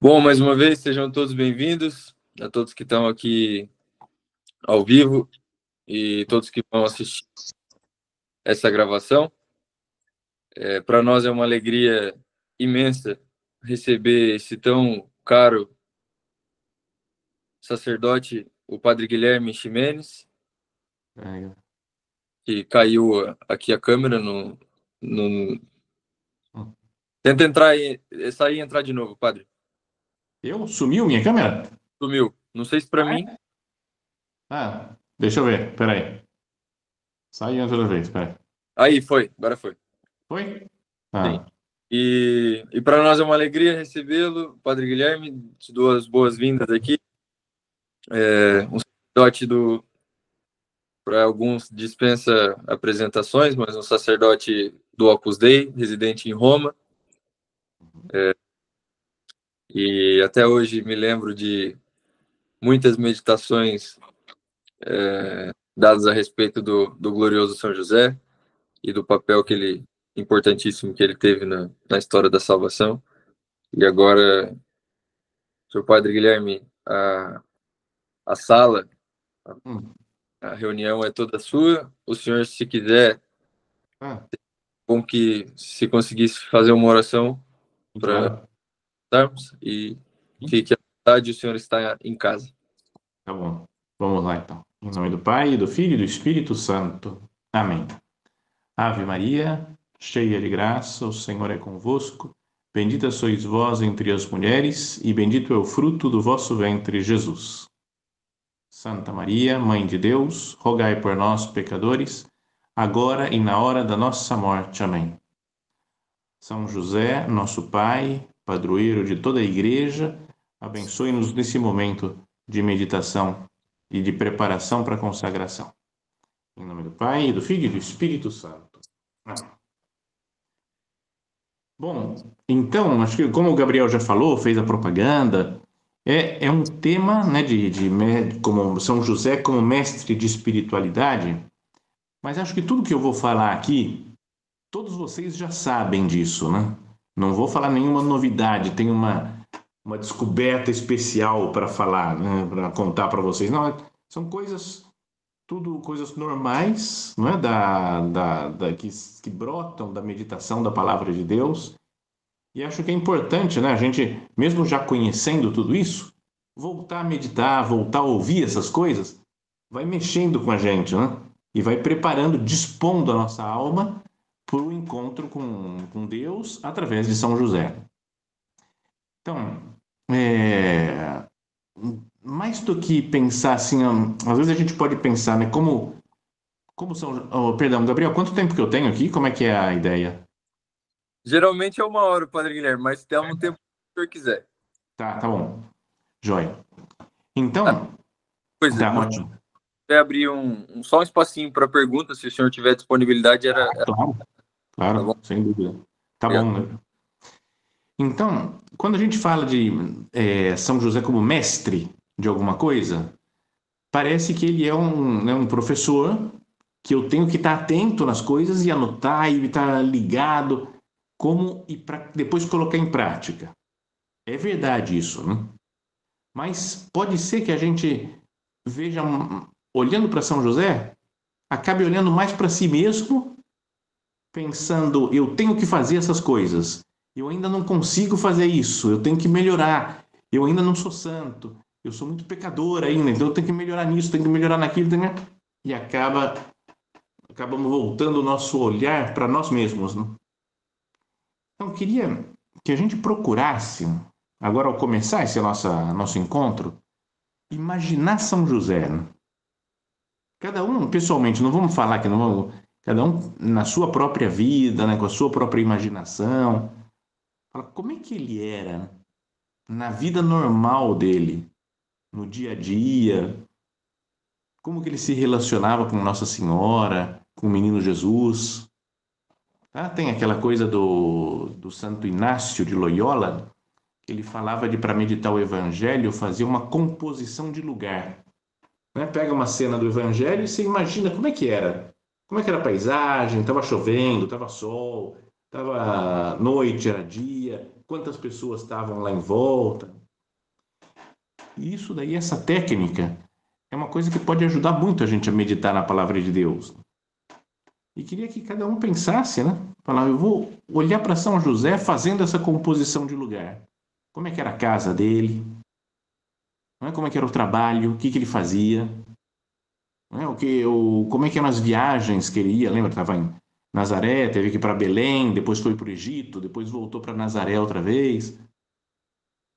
Bom, mais uma vez, sejam todos bem-vindos, a todos que estão aqui ao vivo e todos que vão assistir essa gravação. Para nós é uma alegria imensa receber esse tão caro sacerdote, o Padre Guilherme Ximenes, que caiu aqui a câmera no... Tenta entrar e sair e entrar de novo, Padre. Sumiu minha câmera? Sumiu. Não sei se para mim... Deixa eu ver, peraí. Saiu outra vez, peraí. Aí, foi, agora foi. Foi? Sim. E para nós é uma alegria recebê-lo, Padre Guilherme, te dou as boas-vindas aqui. Um sacerdote para alguns dispensa apresentações, mas um sacerdote do Opus Dei, residente em Roma. E até hoje me lembro de muitas meditações dadas a respeito do glorioso São José e do papel importantíssimo que ele teve na história da salvação. E agora, seu Padre Guilherme, a sala, a reunião é toda sua. O senhor, se quiser, bom que se conseguisse fazer uma oração para darmos e fique à vontade, o senhor está em casa. Tá bom. Vamos lá, então. Em nome do Pai, do Filho e do Espírito Santo. Amém. Ave Maria, cheia de graça, o Senhor é convosco. Bendita sois vós entre as mulheres, e bendito é o fruto do vosso ventre, Jesus. Santa Maria, Mãe de Deus, rogai por nós, pecadores, agora e na hora da nossa morte. Amém. São José, nosso Pai, padroeiro de toda a Igreja, abençoe-nos nesse momento de meditação e de preparação para a consagração. Em nome do Pai, do Filho e do Espírito Santo. Amém. Bom, então, acho que como o Gabriel já falou, fez a propaganda, é um tema, né, como São José como mestre de espiritualidade, mas acho que tudo que eu vou falar aqui, todos vocês já sabem disso, né? Não vou falar nenhuma novidade, tem uma descoberta especial para falar, né? Para contar para vocês. Não, são tudo coisas normais, não é? Que brotam da meditação da palavra de Deus. E acho que é importante, né? A gente, mesmo já conhecendo tudo isso, voltar a meditar, voltar a ouvir essas coisas, vai mexendo com a gente, né? E vai preparando, dispondo a nossa alma para o encontro com Deus através de São José. Então, mais do que pensar assim, às vezes a gente pode pensar, né? Como São... perdão, Gabriel, quanto tempo que eu tenho aqui? Como é que é a ideia? Geralmente é 1 hora, Padre Guilherme, mas tem um tempo que o senhor quiser. Tá Bom. Joia. Então, tá ótimo. Abrir só um espacinho para perguntas, se o senhor tiver disponibilidade, Claro, tá sem dúvida. Tá Obrigado. bom, né? Então, quando a gente fala de São José como mestre de alguma coisa, parece que ele é um professor que eu tenho que estar atento nas coisas e anotar e estar ligado e para depois colocar em prática. É verdade isso, né? Mas pode ser que a gente veja, olhando para São José, acabe olhando mais para si mesmo, pensando, eu tenho que fazer essas coisas, eu ainda não consigo fazer isso, eu tenho que melhorar, eu ainda não sou santo, eu sou muito pecador ainda, então eu tenho que melhorar nisso, tenho que melhorar naquilo, e acabamos voltando o nosso olhar para nós mesmos, né? Então, queria que a gente procurasse, agora ao começar esse nosso encontro, imaginar São José. Né? Cada um, pessoalmente, não vamos falar que não vamos... Cada um na sua própria vida, né, com a sua própria imaginação. Fala, como é que ele era na vida normal dele, no dia a dia? Como que ele se relacionava com Nossa Senhora, com o menino Jesus? Tem aquela coisa do Santo Inácio de Loyola, que ele falava de, para meditar o Evangelho, fazer uma composição de lugar. Né? Pega uma cena do Evangelho e você imagina como é que era. Como é que era a paisagem, estava chovendo, estava sol, Estava noite, era dia, quantas pessoas estavam lá em volta. E isso daí, essa técnica, é uma coisa que pode ajudar muito a gente a meditar na palavra de Deus. E queria que cada um pensasse, né? Falar, eu vou olhar para São José fazendo essa composição de lugar. Como é que era a casa dele? Não é? Como é que era o trabalho? O que ele fazia? Não é? Como é que eram as viagens que ele ia? Lembra? Estava em Nazaré, teve que ir para Belém, depois foi para o Egito, depois voltou para Nazaré outra vez.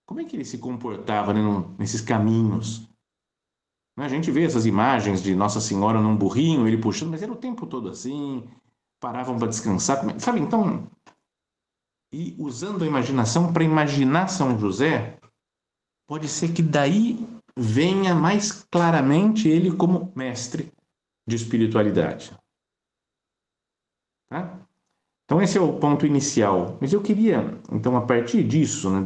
Como é que ele se comportava, né, nesses caminhos? A gente vê essas imagens de Nossa Senhora num burrinho, ele puxando, mas era o tempo todo assim, paravam para descansar, sabe? Então, e usando a imaginação para imaginar São José, pode ser que daí venha mais claramente ele como mestre de espiritualidade. Tá? Então esse é o ponto inicial. Mas eu queria, então, a partir disso, né,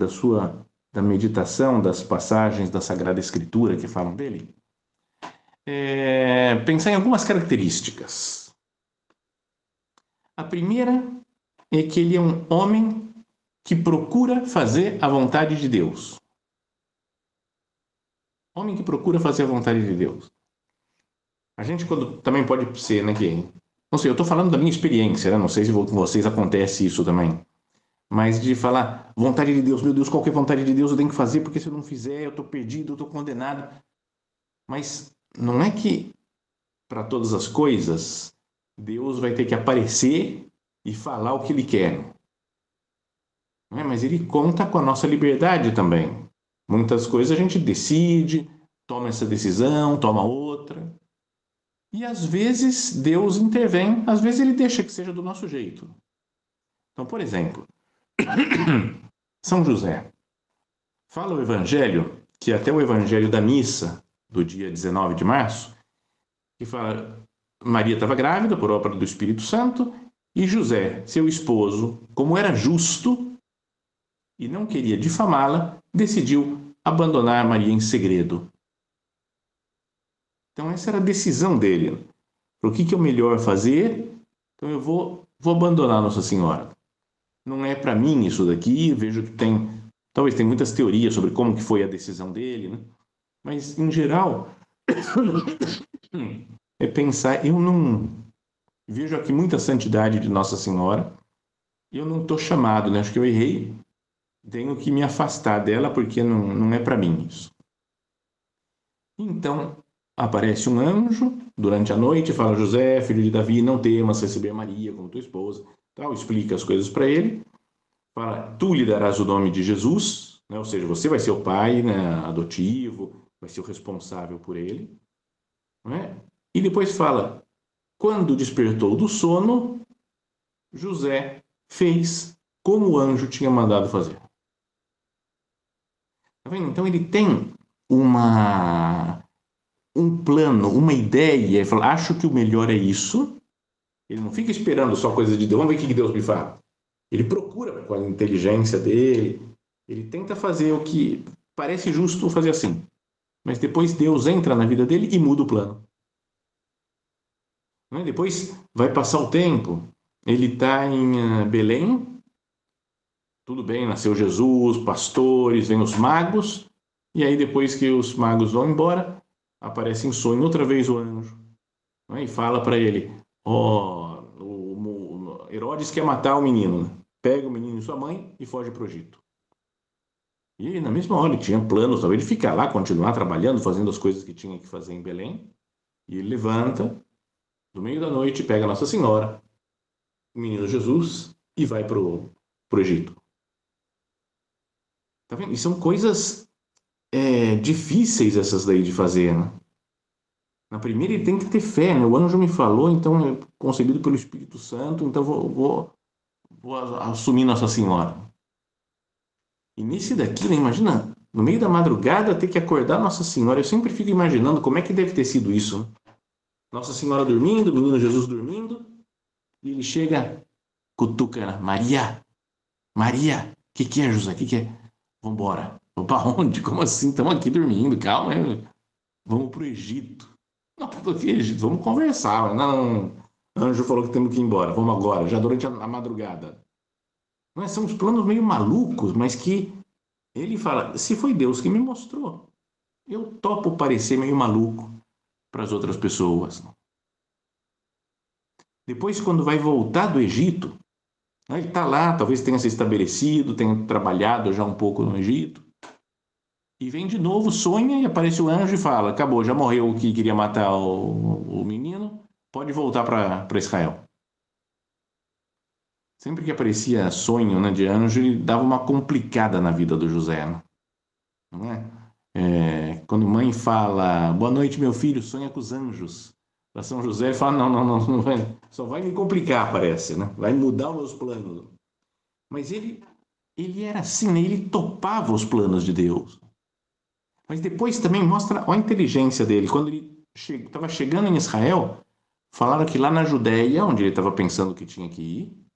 da meditação, das passagens da Sagrada Escritura que falam dele, pensar em algumas características. A primeira é que ele é um homem que procura fazer a vontade de Deus. Homem que procura fazer a vontade de Deus. A gente quando também pode ser, né, que não sei, eu estou falando da minha experiência, né? Não sei se com vocês acontece isso também. Mas de falar, vontade de Deus, meu Deus, qualquer vontade de Deus eu tenho que fazer, porque se eu não fizer, eu estou perdido, eu estou condenado. Mas não é que para todas as coisas Deus vai ter que aparecer e falar o que ele quer. Não é? Mas ele conta com a nossa liberdade também. Muitas coisas a gente decide, toma essa decisão, toma outra. E às vezes Deus intervém, às vezes ele deixa que seja do nosso jeito. Então, por exemplo, São José. Fala o Evangelho, que até o Evangelho da missa do dia 19 de março, que fala, Maria estava grávida por obra do Espírito Santo, e José, seu esposo, como era justo e não queria difamá-la, decidiu abandonar Maria em segredo. Então essa era a decisão dele. O que é o melhor fazer? Então eu vou abandonar Nossa Senhora. Não é para mim isso daqui, vejo que talvez tem muitas teorias sobre como que foi a decisão dele, né? Mas em geral é pensar, eu não vejo aqui muita santidade de Nossa Senhora, e eu não estou chamado, né? Acho que eu errei, tenho que me afastar dela porque não é para mim isso. Então aparece um anjo durante a noite, fala, José, filho de Davi, não temas receber Maria como tua esposa, tal, explica as coisas para ele, fala, tu lhe darás o nome de Jesus, né? Ou seja, você vai ser o pai, né, adotivo, vai ser o responsável por ele, né? E depois fala, quando despertou do sono, José fez como o anjo tinha mandado fazer. Tá vendo? Então ele tem um plano, uma ideia, ele fala, acho que o melhor é isso. Ele não fica esperando só coisa de Deus, vamos ver o que Deus me fala. Ele procura com a inteligência dele, ele tenta fazer o que parece justo fazer assim. Mas depois Deus entra na vida dele e muda o plano. Depois vai passar o tempo, ele está em Belém, tudo bem, nasceu Jesus, pastores, vem os magos, e aí depois que os magos vão embora, aparece em sonho outra vez o anjo, e fala para ele, o Herodes quer matar o menino, pega o menino e sua mãe e foge para o Egito. E ele, na mesma hora, ele tinha planos, talvez ele ficar lá, continuar trabalhando, fazendo as coisas que tinha que fazer em Belém, e ele levanta, no meio da noite, pega Nossa Senhora, o menino Jesus, e vai para o Egito. Tá vendo? E são coisas difíceis essas daí de fazer, né? Na primeira ele tem que ter fé, né? O anjo me falou, então é concebido pelo Espírito Santo, então vou assumir Nossa Senhora. E nesse daqui, né, imagina, no meio da madrugada ter que acordar Nossa Senhora. Eu sempre fico imaginando como é que deve ter sido isso, né? Nossa Senhora dormindo, o menino Jesus dormindo, e ele chega, cutuca, Maria, o que é, José? O que é? Vambora. Vamos para onde? Como assim? Estamos aqui dormindo, calma, vamos para o Egito. Não, para que Egito? Vamos conversar. Não, o anjo falou que temos que ir embora, vamos agora, já durante a madrugada. Não é? São uns planos meio malucos, mas que ele fala, se foi Deus que me mostrou, eu topo parecer meio maluco para as outras pessoas. Depois, quando vai voltar do Egito, ele está lá, talvez tenha se estabelecido, tenha trabalhado já um pouco no Egito, e vem de novo, sonha e aparece o anjo e fala: acabou, já morreu o que queria matar o menino, pode voltar para Israel. Sempre que aparecia sonho, né, de anjo, ele dava uma complicada na vida do José. Não é? Quando mãe fala, boa noite, meu filho, sonha com os anjos. Para São José, ele fala, não vai, só vai me complicar, parece, né? Vai mudar os meus planos. Mas ele era assim, né? Ele topava os planos de Deus. Mas depois também mostra a inteligência dele. Quando ele estava chegando em Israel, falaram que lá na Judéia, onde ele estava pensando que tinha que ir,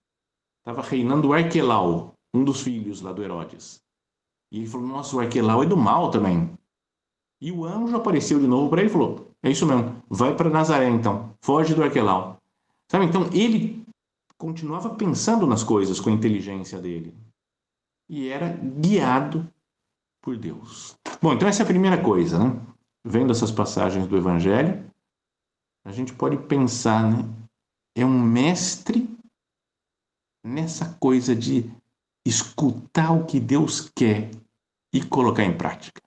estava reinando Arquelau, um dos filhos lá do Herodes. E ele falou, nossa, o Arquelau é do mal também. E o anjo apareceu de novo para ele e falou, é isso mesmo, vai para Nazaré então, foge do Arquelau. Sabe, então ele continuava pensando nas coisas com a inteligência dele. E era guiado por Deus. Bom, então essa é a primeira coisa, né? Vendo essas passagens do Evangelho, a gente pode pensar, né? É um mestre nessa coisa de escutar o que Deus quer e colocar em prática.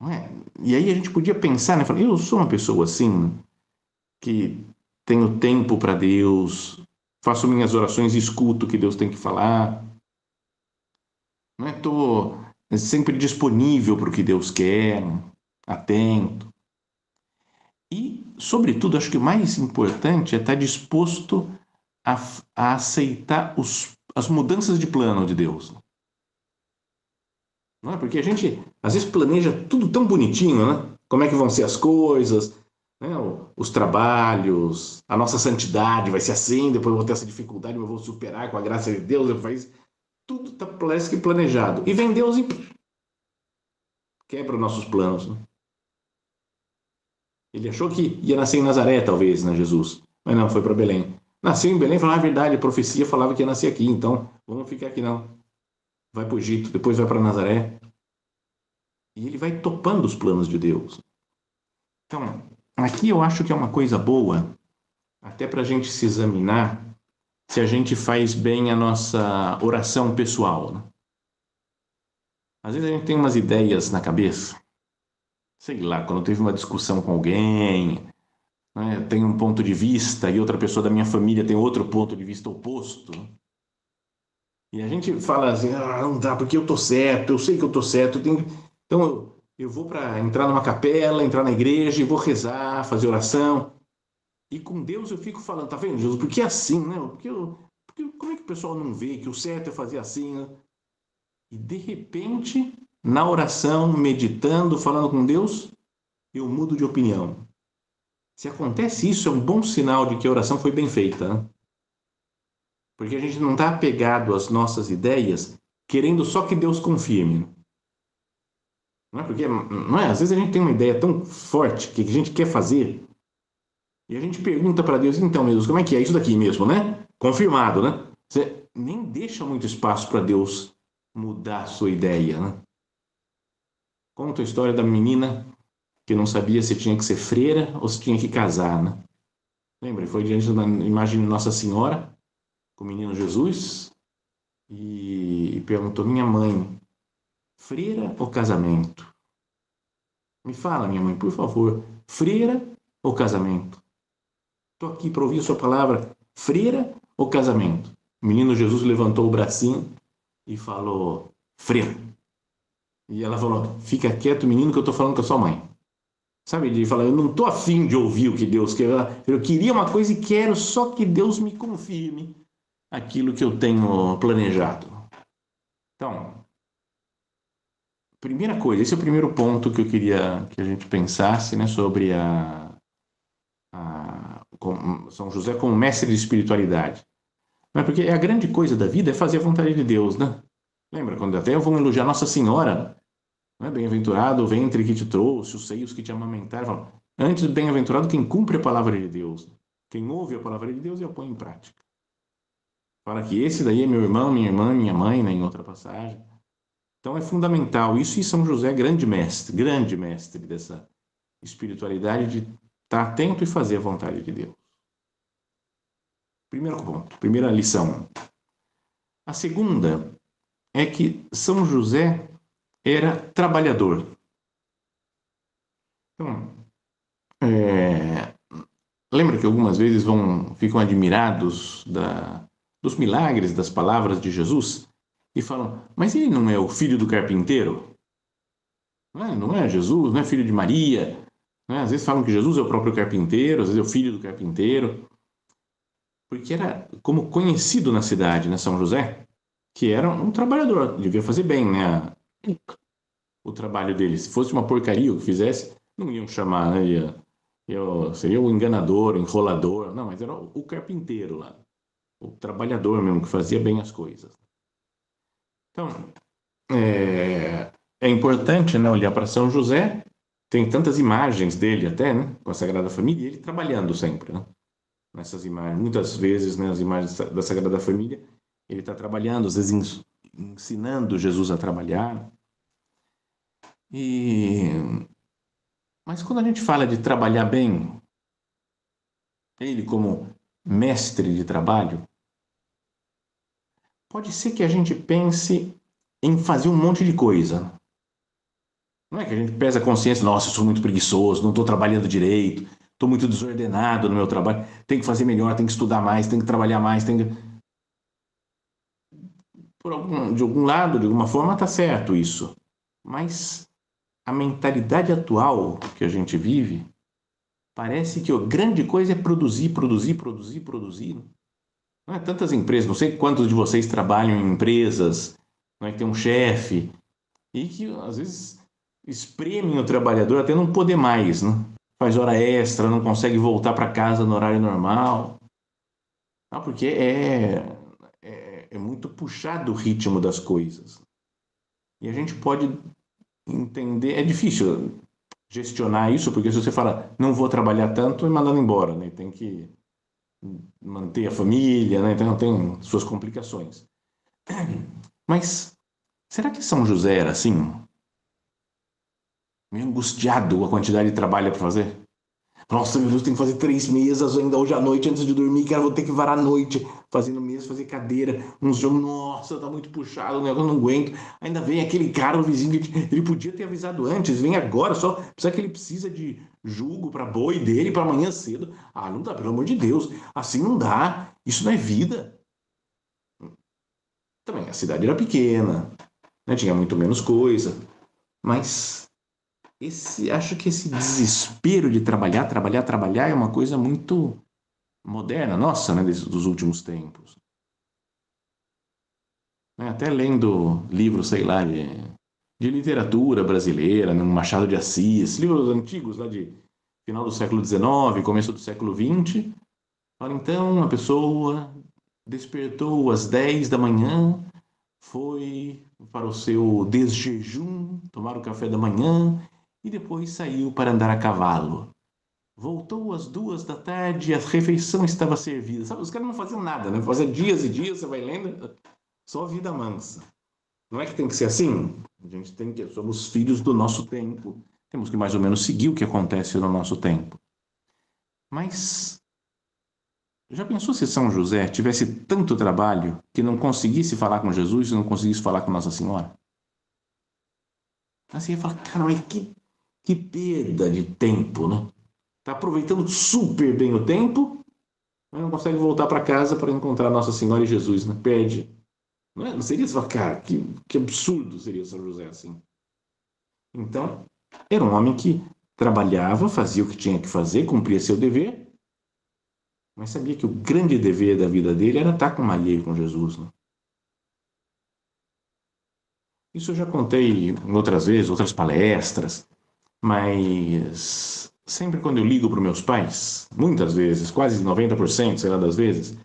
Não é? E aí a gente podia pensar, né? Falar, eu sou uma pessoa assim, que tenho tempo para Deus, faço minhas orações e escuto o que Deus tem que falar. Não estou sempre disponível para o que Deus quer, atento. E, sobretudo, acho que o mais importante é estar disposto a aceitar as mudanças de plano de Deus. Não é? Porque a gente, às vezes, planeja tudo tão bonitinho, né? Como é que vão ser as coisas, né? Os trabalhos, a nossa santidade vai ser assim, depois eu vou ter essa dificuldade, mas eu vou superar com a graça de Deus. Tudo tá, parece que planejado. E vem Deus e quebra os nossos planos. Né? Ele achou que ia nascer em Nazaré, talvez, né, Jesus? Mas não, foi para Belém. Nasceu em Belém, falava a verdade, a profecia falava que ia nascer aqui, então vamos ficar aqui não. Vai para o Egito, depois vai para Nazaré. E ele vai topando os planos de Deus. Então, aqui eu acho que é uma coisa boa, até para a gente se examinar se a gente faz bem a nossa oração pessoal. Né? Às vezes a gente tem umas ideias na cabeça, sei lá, quando teve uma discussão com alguém, né, tem um ponto de vista e outra pessoa da minha família tem outro ponto de vista oposto. E a gente fala assim, não dá, porque eu tô certo, eu sei que eu tô certo, então eu vou para entrar numa capela, entrar na igreja e vou rezar, fazer oração. E com Deus eu fico falando, tá vendo, Jesus? Porque é assim, né? Porque como é que o pessoal não vê que o certo é fazer assim, né? E de repente, na oração, meditando, falando com Deus, eu mudo de opinião. Se acontece isso, é um bom sinal de que a oração foi bem feita, né? Porque a gente não está apegado às nossas ideias, querendo só que Deus confirme. Não é? Porque, não é? Às vezes a gente tem uma ideia tão forte que a gente quer fazer, e a gente pergunta para Deus, então, meu Deus, como é que é isso daqui mesmo, né? Confirmado, né? Você nem deixa muito espaço para Deus mudar a sua ideia, né? Conta a história da menina que não sabia se tinha que ser freira ou se tinha que casar, né? Lembra? Foi diante da imagem de Nossa Senhora, com o menino Jesus, e perguntou, minha mãe, freira ou casamento? Me fala, minha mãe, por favor, freira ou casamento? Estou aqui para ouvir a sua palavra, freira ou casamento? O menino Jesus levantou o bracinho e falou, freira. E ela falou, fica quieto, menino, que eu estou falando com a sua mãe. Sabe, de falar, eu não estou afim de ouvir o que Deus quer. Eu queria uma coisa e quero só que Deus me confirme aquilo que eu tenho planejado. Então, primeira coisa, esse é o primeiro ponto que eu queria que a gente pensasse, né, sobre São José como mestre de espiritualidade. Não é porque a grande coisa da vida é fazer a vontade de Deus, né? Lembra quando até vamos elogiar Nossa Senhora, né? Bem-aventurado o ventre que te trouxe, os seios que te amamentaram. Antes, bem-aventurado quem cumpre a palavra de Deus, quem ouve a palavra de Deus e a põe em prática. Fala que esse daí é meu irmão, minha irmã, minha mãe, né, em outra passagem. Então é fundamental isso, e São José é grande mestre dessa espiritualidade de estar atento e fazer a vontade de Deus. Primeiro ponto, primeira lição. A segunda é que São José era trabalhador. Então, lembra que algumas vezes ficam admirados dos milagres, das palavras de Jesus e falam, mas ele não é o filho do carpinteiro? Não é Jesus, não é filho de Maria? Às vezes falam que Jesus é o próprio carpinteiro, às vezes é o filho do carpinteiro. Porque era como conhecido na cidade, né, São José, que era um trabalhador, devia fazer bem, né, o trabalho dele. Se fosse uma porcaria o que fizesse, não iam chamar, né, seria o enganador, o enrolador, não, mas era o carpinteiro lá, o trabalhador mesmo, que fazia bem as coisas. Então, é importante, né, olhar para São José, tem tantas imagens dele até, né, com a Sagrada Família, e ele trabalhando sempre, né? Nessas imagens, muitas vezes, né, as imagens da Sagrada Família, ele está trabalhando, às vezes ensinando Jesus a trabalhar. Mas quando a gente fala de trabalhar bem, ele como mestre de trabalho, pode ser que a gente pense em fazer um monte de coisa. Não é que a gente pesa a consciência, nossa, eu sou muito preguiçoso, não estou trabalhando direito, estou muito desordenado no meu trabalho, tenho que fazer melhor, tenho que estudar mais, tenho que trabalhar mais, de algum lado, de alguma forma, está certo isso. Mas a mentalidade atual que a gente vive, parece que a grande coisa é produzir. Não é tantas empresas, não sei quantos de vocês trabalham em empresas, não é que tem um chefe, e que às vezes espremem o trabalhador até não poder mais, né? Faz hora extra, não consegue voltar para casa no horário normal. Porque é muito puxado o ritmo das coisas. E a gente pode entender, é difícil gestionar isso, porque se você fala, não vou trabalhar tanto, é mandando embora, né? Tem que manter a família, né? Então tem suas complicações. Mas será que São José era assim? Meio angustiado com a quantidade de trabalho para fazer? Nossa, meu Deus, tem que fazer 3 mesas ainda hoje à noite antes de dormir, cara, vou ter que varar a noite fazendo mesa, fazer cadeira, uns jogos, nossa, tá muito puxado, o negócio não aguento. Ainda vem aquele cara, o vizinho, que ele podia ter avisado antes, vem agora, só precisa que ele precisa de jugo para boi dele para amanhã cedo. Ah, não dá, pelo amor de Deus, assim não dá, isso não é vida. Também a cidade era pequena, né? Tinha muito menos coisa, mas acho que esse desespero de trabalhar é uma coisa muito moderna, nossa, né, dos últimos tempos. Até lendo livros, sei lá, de literatura brasileira, né, Machado de Assis, livros antigos lá de final do século XIX, começo do século XX. Fala, então, a pessoa despertou às 10 da manhã, foi para o seu desjejum, tomar o café da manhã e depois saiu para andar a cavalo. Voltou às 2 da tarde e a refeição estava servida. Sabe, os caras não faziam nada, né? Fazia dias e dias, você vai lendo, só vida mansa. Não é que tem que ser assim? A gente tem que, somos filhos do nosso tempo. Temos que mais ou menos seguir o que acontece no nosso tempo. Mas já pensou se São José tivesse tanto trabalho que não conseguisse falar com Jesus e não conseguisse falar com Nossa Senhora? Assim, ia falar, cara, mas que perda de tempo, né? Tá aproveitando super bem o tempo, mas não consegue voltar para casa para encontrar Nossa Senhora e Jesus, né? Perde. Não seria só, cara, que absurdo seria São José assim. Então, era um homem que trabalhava, fazia o que tinha que fazer, cumpria seu dever, mas sabia que o grande dever da vida dele era estar com Maria e com Jesus, né? Isso eu já contei outras vezes, outras palestras, mas sempre quando eu ligo para os meus pais, muitas vezes, quase 90%, sei lá, das vezes,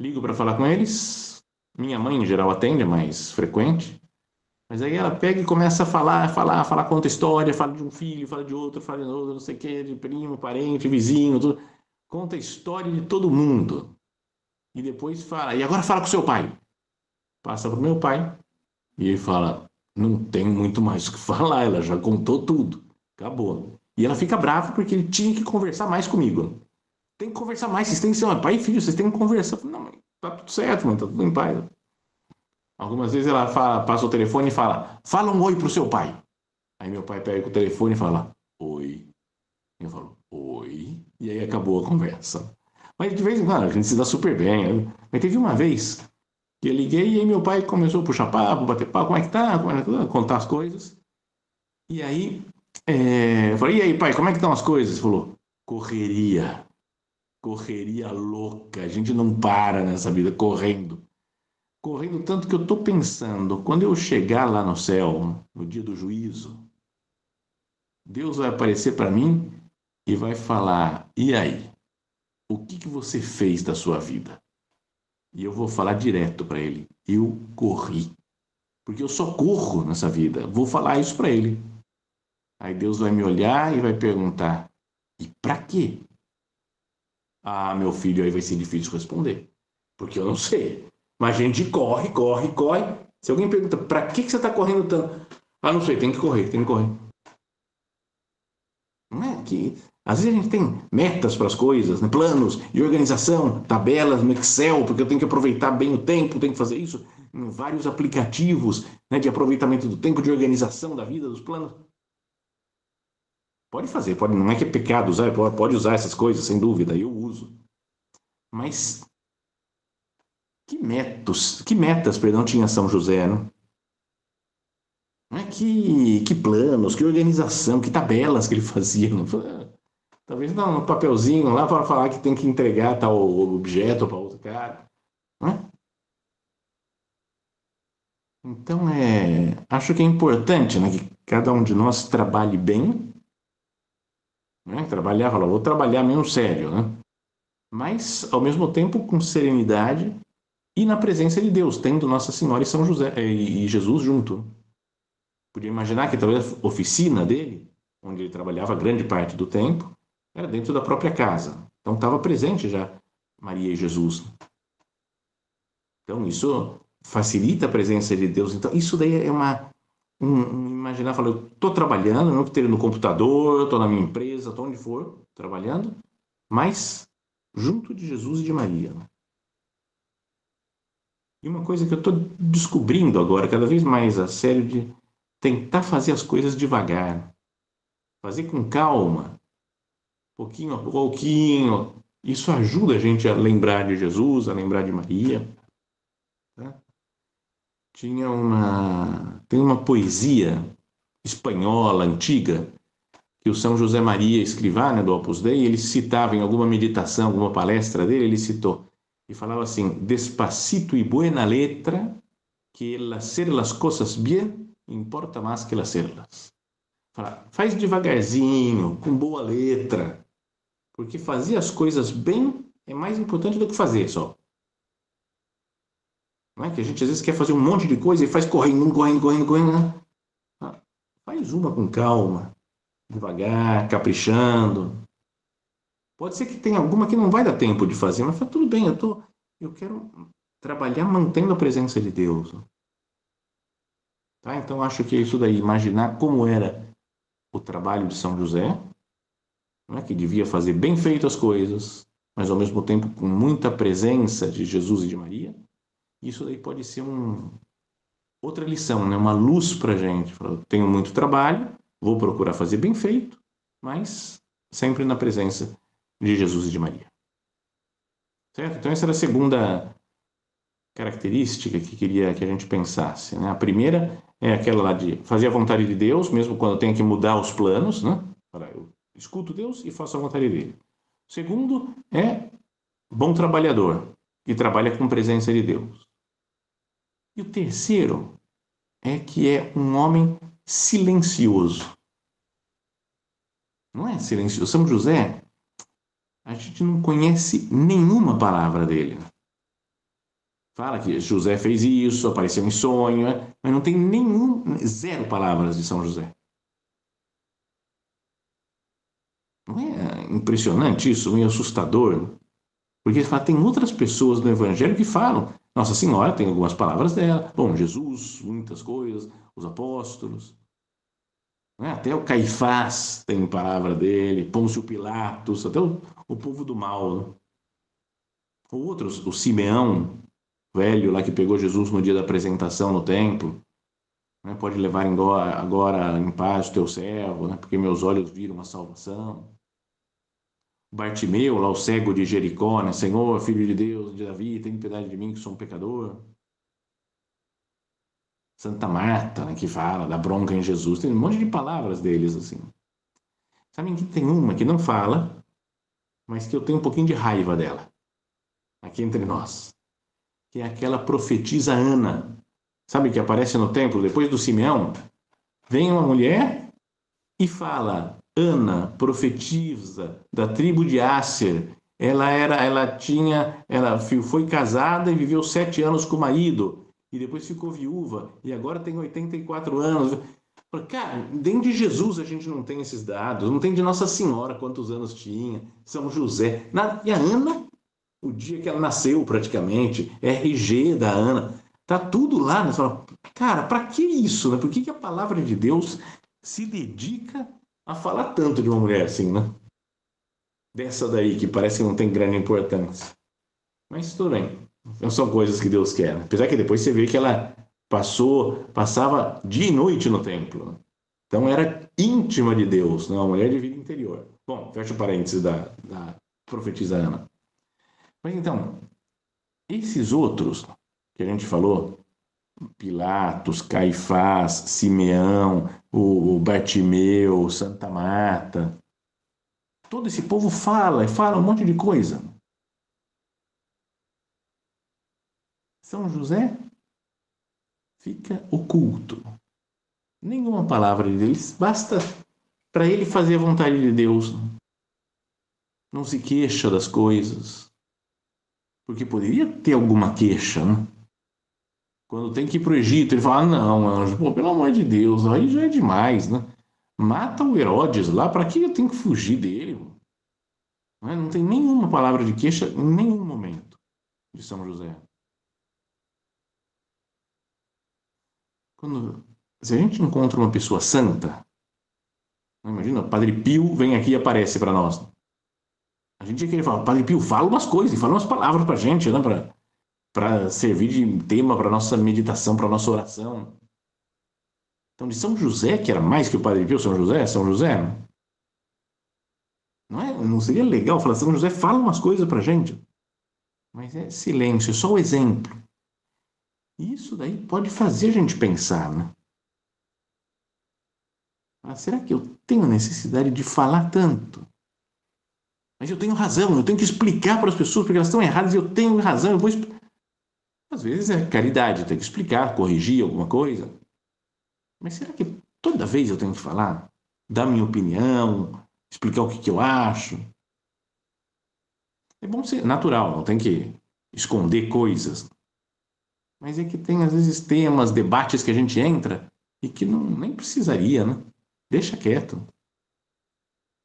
ligo para falar com eles. Minha mãe, em geral, atende, é mais frequente. Mas aí ela pega e começa a falar, conta história, fala de um filho, fala de outro, fala de outro, não sei o quê, de primo, parente, vizinho, tudo. Conta a história de todo mundo. e depois fala, e agora fala com seu pai. Passa pro meu pai, e ele fala, não tenho muito mais o que falar, ela já contou tudo, acabou. E ela fica brava porque ele tinha que conversar mais comigo. Tem que conversar mais, vocês têm que ser pai e filho, vocês têm que conversar. Não, mãe, tá tudo certo, mãe, tá tudo em paz. Algumas vezes ela fala, passa o telefone e fala um oi pro seu pai. Aí meu pai pega o telefone e fala, oi. Eu falo, oi. E aí acabou a conversa. Mas de vez em quando a gente se dá super bem. Mas teve uma vez que eu liguei e aí meu pai começou a puxar papo, bater papo, como é que tá? Contar as coisas. E aí eu falei, e aí pai, como é que estão as coisas? Ele falou, correria. Correria louca. A gente não para nessa vida, correndo. Correndo tanto que eu tô pensando, quando eu chegar lá no céu, no dia do juízo, Deus vai aparecer para mim e vai falar: e aí? O que que você fez da sua vida? E eu vou falar direto para ele: eu corri. Porque eu só corro nessa vida. Vou falar isso para ele. Aí Deus vai me olhar e vai perguntar: e para quê? Ah, meu filho, aí vai ser difícil responder. Porque eu não sei. Mas a gente corre, corre, corre. Se alguém pergunta: para que você está correndo tanto? Ah, não sei, tem que correr, tem que correr. Não é que às vezes a gente tem metas para as coisas, né? Planos de organização, tabelas no Excel, porque eu tenho que aproveitar bem o tempo, tenho que fazer isso em vários aplicativos, né, de aproveitamento do tempo, de organização da vida, dos planos. Pode fazer, pode, não é que é pecado usar, pode usar essas coisas, sem dúvida, eu uso. Mas que metas, perdão, tinha São José, né? Não é que planos, que organização, que tabelas que ele fazia. Não? Talvez não, um papelzinho lá para falar que tem que entregar tal objeto para outro cara. Né? Então, acho que é importante, né, que cada um de nós trabalhe bem. Né? Trabalhar, falar, vou trabalhar mesmo sério, né? Mas, ao mesmo tempo, com serenidade e na presença de Deus, tendo Nossa Senhora e São José e Jesus junto. Podia imaginar que talvez a oficina dele, onde ele trabalhava grande parte do tempo, era dentro da própria casa. Então estava presente já Maria e Jesus. Então isso facilita a presença de Deus. Então isso daí é imaginar, falar, eu estou trabalhando, não estou no computador, estou na minha empresa, estou onde for, trabalhando, mas junto de Jesus e de Maria. E uma coisa que eu estou descobrindo agora, cada vez mais a sério, de tentar fazer as coisas devagar, fazer com calma, pouquinho a pouquinho. Isso ajuda a gente a lembrar de Jesus, a lembrar de Maria. Tá? Tem uma poesia espanhola antiga que o São José Maria Escrivá, né, do Opus Dei, ele citava em alguma meditação, alguma palestra dele, ele citou e falava assim: despacito y buena letra, que el hacer las cosas bien importa más que el hacerlas. Faz devagarzinho, com boa letra, porque fazer as coisas bem é mais importante do que fazer só. Não é que a gente às vezes quer fazer um monte de coisa e faz correndo, correndo, correndo, correndo. Né? Faz uma com calma, devagar, caprichando. Pode ser que tenha alguma que não vai dar tempo de fazer, mas fala, tudo bem, eu quero trabalhar mantendo a presença de Deus. Tá? Então acho que é isso daí, imaginar como era o trabalho de São José, né, que devia fazer bem feito as coisas, mas ao mesmo tempo com muita presença de Jesus e de Maria. Isso daí pode ser outra lição, né? Uma luz para a gente. Tenho muito trabalho, vou procurar fazer bem feito, mas sempre na presença de Jesus e de Maria. Certo? Então essa era a segunda característica que queria que a gente pensasse. Né? A primeira é aquela lá de fazer a vontade de Deus, mesmo quando tem que mudar os planos, né? Eu escuto Deus e faço a vontade dele. O segundo é bom trabalhador, que trabalha com presença de Deus. E o terceiro é que é um homem silencioso. Não é silencioso. São José, a gente não conhece nenhuma palavra dele. Fala que José fez isso, apareceu em sonho, mas não tem zero palavras de São José. Não é impressionante isso, meio assustador? Porque ele fala, tem outras pessoas no Evangelho que falam. Nossa Senhora tem algumas palavras dela. Bom, Jesus, muitas coisas. Os apóstolos. Né? Até o Caifás tem palavra dele. Pôncio Pilatos. Até o povo do mal. Né? Outros, o Simeão, velho lá que pegou Jesus no dia da apresentação no templo. Né? Pode levar agora em paz o teu servo, né? Porque meus olhos viram a salvação. Bartimeu, lá o cego de Jericó, né? Senhor, filho de Deus, de Davi, tem piedade de mim que sou um pecador. Santa Marta, né, que fala da bronca em Jesus, tem um monte de palavras deles assim. Sabem que tem uma que não fala, mas que eu tenho um pouquinho de raiva dela, aqui entre nós, que é aquela profetisa Ana. Sabe que aparece no templo depois do Simeão? Vem uma mulher e fala: Ana, profetisa da tribo de Asser. Ela foi casada e viveu 7 anos com o marido e depois ficou viúva e agora tem 84 anos. Cara, nem de Jesus a gente não tem esses dados, não tem de Nossa Senhora quantos anos tinha, São José. E a Ana, o dia que ela nasceu praticamente, RG da Ana, tá tudo lá. Né? Você fala, cara, para que isso? Né? Por que a palavra de Deus se dedica a falar tanto de uma mulher assim, né? Dessa daí, que parece que não tem grande importância. Mas tudo bem. Não são coisas que Deus quer. Apesar que depois você vê que ela passava dia e noite no templo. Então era íntima de Deus, né? Uma mulher de vida interior. Bom, fecha o parênteses da profetisa Ana. Mas então, esses outros que a gente falou, Pilatos, Caifás, Simeão, o Bartimeu, Santa Marta, todo esse povo fala um monte de coisa. São José fica oculto. Nenhuma palavra de Deus, basta para ele fazer a vontade de Deus. Não se queixa das coisas. Porque poderia ter alguma queixa, né? Quando tem que ir para o Egito, ele fala, não, anjo, pô, pelo amor de Deus, aí já é demais, né? Mata o Herodes lá, para que eu tenho que fugir dele? Não tem nenhuma palavra de queixa em nenhum momento de São José. Se a gente encontra uma pessoa santa, imagina, o Padre Pio vem aqui e aparece para nós. A gente ia querer falar, Padre Pio, fala umas coisas, fala umas palavras para a gente, né? Para servir de tema para nossa meditação, para nossa oração. Então, de São José, que era mais que o Padre Pio, São José, não seria legal falar, São José, fala umas coisas para a gente. Mas é silêncio, é só o exemplo. E isso daí pode fazer a gente pensar, né? Mas será que eu tenho necessidade de falar tanto? Mas eu tenho razão, eu tenho que explicar para as pessoas porque elas estão erradas e eu tenho razão, eu vou explicar. Às vezes é caridade, tem que explicar, corrigir alguma coisa. Mas será que toda vez eu tenho que falar? Dar minha opinião, explicar o que eu acho? É bom ser natural, não tem que esconder coisas. Mas é que tem, às vezes, temas, debates que a gente entra e que nem precisaria, né? Deixa quieto.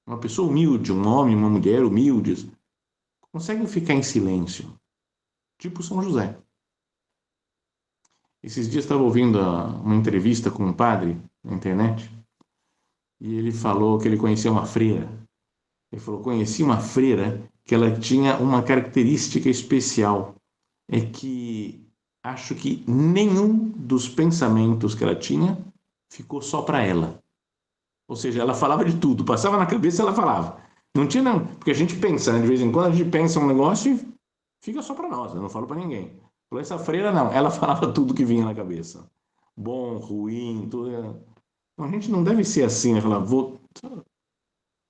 Uma pessoa humilde, um homem, uma mulher humildes, conseguem ficar em silêncio. Tipo São José. Esses dias estava ouvindo uma entrevista com um padre na internet e ele falou que ele conhecia uma freira. Ele falou, conheci uma freira que ela tinha uma característica especial. É que acho que nenhum dos pensamentos que ela tinha ficou só para ela. Ou seja, ela falava de tudo, passava na cabeça e ela falava. Não tinha não, porque a gente pensa, né? De vez em quando a gente pensa um negócio e fica só para nós, eu não falo para ninguém. Essa freira não, ela falava tudo que vinha na cabeça. Bom, ruim, tudo. A gente não deve ser assim, né? Falar, vou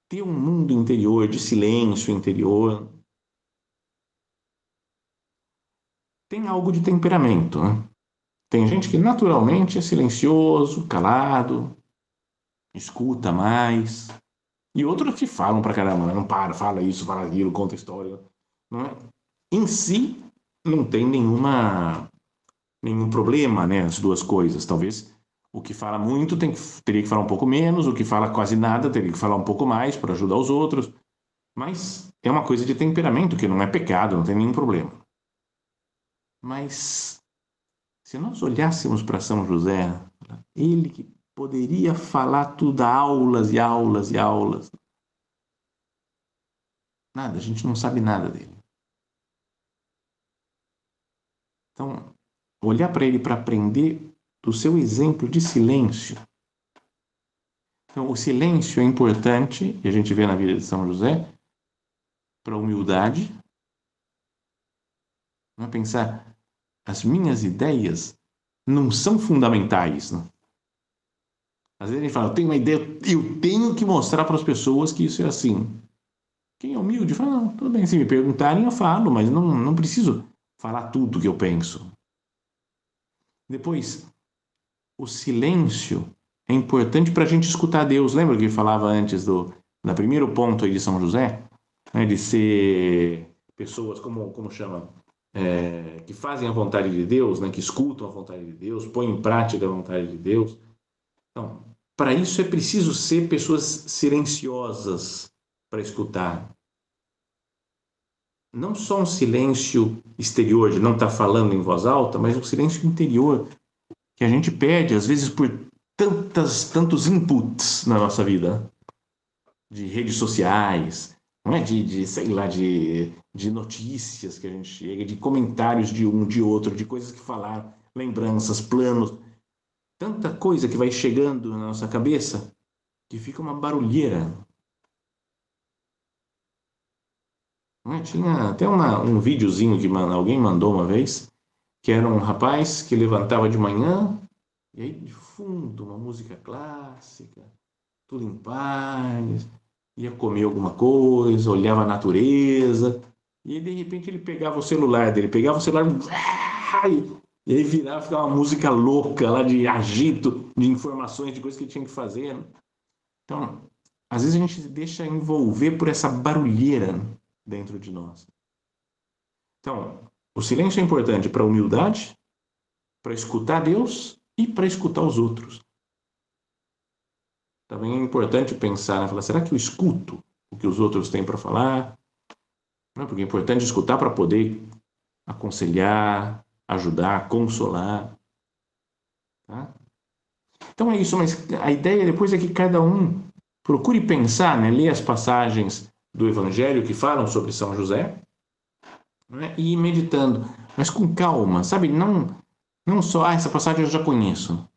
ter um mundo interior, de silêncio interior. Tem algo de temperamento, né? Tem gente que naturalmente é silencioso, calado, escuta mais. E outros que falam pra caramba, né? Não para, fala isso, fala aquilo, conta história. Não é? Em si, não tem nenhum problema, né? As duas coisas. Talvez o que fala muito teria que falar um pouco menos, o que fala quase nada teria que falar um pouco mais para ajudar os outros. Mas é uma coisa de temperamento, que não é pecado, não tem nenhum problema. Mas se nós olhássemos para São José, ele que poderia falar tudo, aulas e aulas e aulas, nada, a gente não sabe nada dele. Então, olhar para ele para aprender do seu exemplo de silêncio. Então, o silêncio é importante, e a gente vê na vida de São José, para a humildade. Não é pensar, as minhas ideias não são fundamentais. Né? Às vezes a gente fala, eu tenho uma ideia, eu tenho que mostrar para as pessoas que isso é assim. Quem é humilde fala, não, tudo bem, se me perguntarem eu falo, mas não preciso falar tudo que eu penso. Depois, o silêncio é importante para a gente escutar Deus. Lembra que eu falava antes do primeiro ponto aí de São José? Né, de ser pessoas, como chama? Que fazem a vontade de Deus, né, que escutam a vontade de Deus, põem em prática a vontade de Deus. Então, para isso é preciso ser pessoas silenciosas para escutar. Não só um silêncio exterior, de não estar falando em voz alta, mas um silêncio interior, que a gente perde, às vezes, por tantos inputs na nossa vida, de redes sociais, não é? Sei lá, de notícias que a gente chega, de comentários de um, de outro, de coisas que falaram, lembranças, planos, tanta coisa que vai chegando na nossa cabeça que fica uma barulheira. Não é? Tinha até um videozinho que alguém mandou uma vez, que era um rapaz que levantava de manhã e aí de fundo uma música clássica, tudo em paz, ia comer alguma coisa, olhava a natureza, e aí de repente ele pegava o celular dele, pegava o celular e aí virava, ficava uma música louca lá de agito, de informações, de coisas que ele tinha que fazer. Então, às vezes a gente se deixa envolver por essa barulheira dentro de nós. Então, o silêncio é importante para a humildade, para escutar Deus e para escutar os outros. Também é importante pensar, né? Falar, será que eu escuto o que os outros têm para falar? Porque é importante escutar para poder aconselhar, ajudar, consolar. Tá? Então é isso, mas a ideia depois é que cada um procure pensar, né? Ler as passagens do Evangelho que falam sobre São José, né? E ir meditando, mas com calma, sabe? Não só, essa passagem eu já conheço,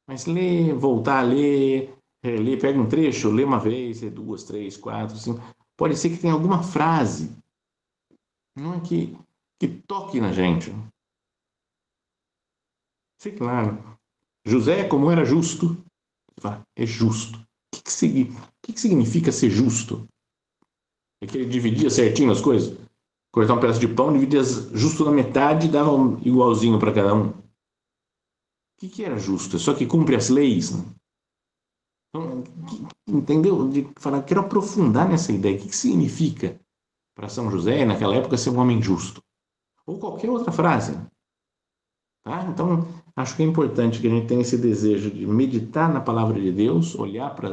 mas ler, voltar a ler, ler, pega um trecho, lê uma vez, lê duas, três, quatro, cinco. Pode ser que tenha alguma frase, não é que toque na gente. Sei claro. José, como era justo, é justo. O que significa ser justo? É que ele dividia certinho as coisas? Cortar um pedaço de pão, dividia justo na metade e dava igualzinho para cada um. O que era justo? É só que cumpre as leis? Né? Então, entendeu? De falar, quero aprofundar nessa ideia. O que significa para São José, naquela época, ser um homem justo? Ou qualquer outra frase. Tá? Então, acho que é importante que a gente tenha esse desejo de meditar na palavra de Deus, olhar para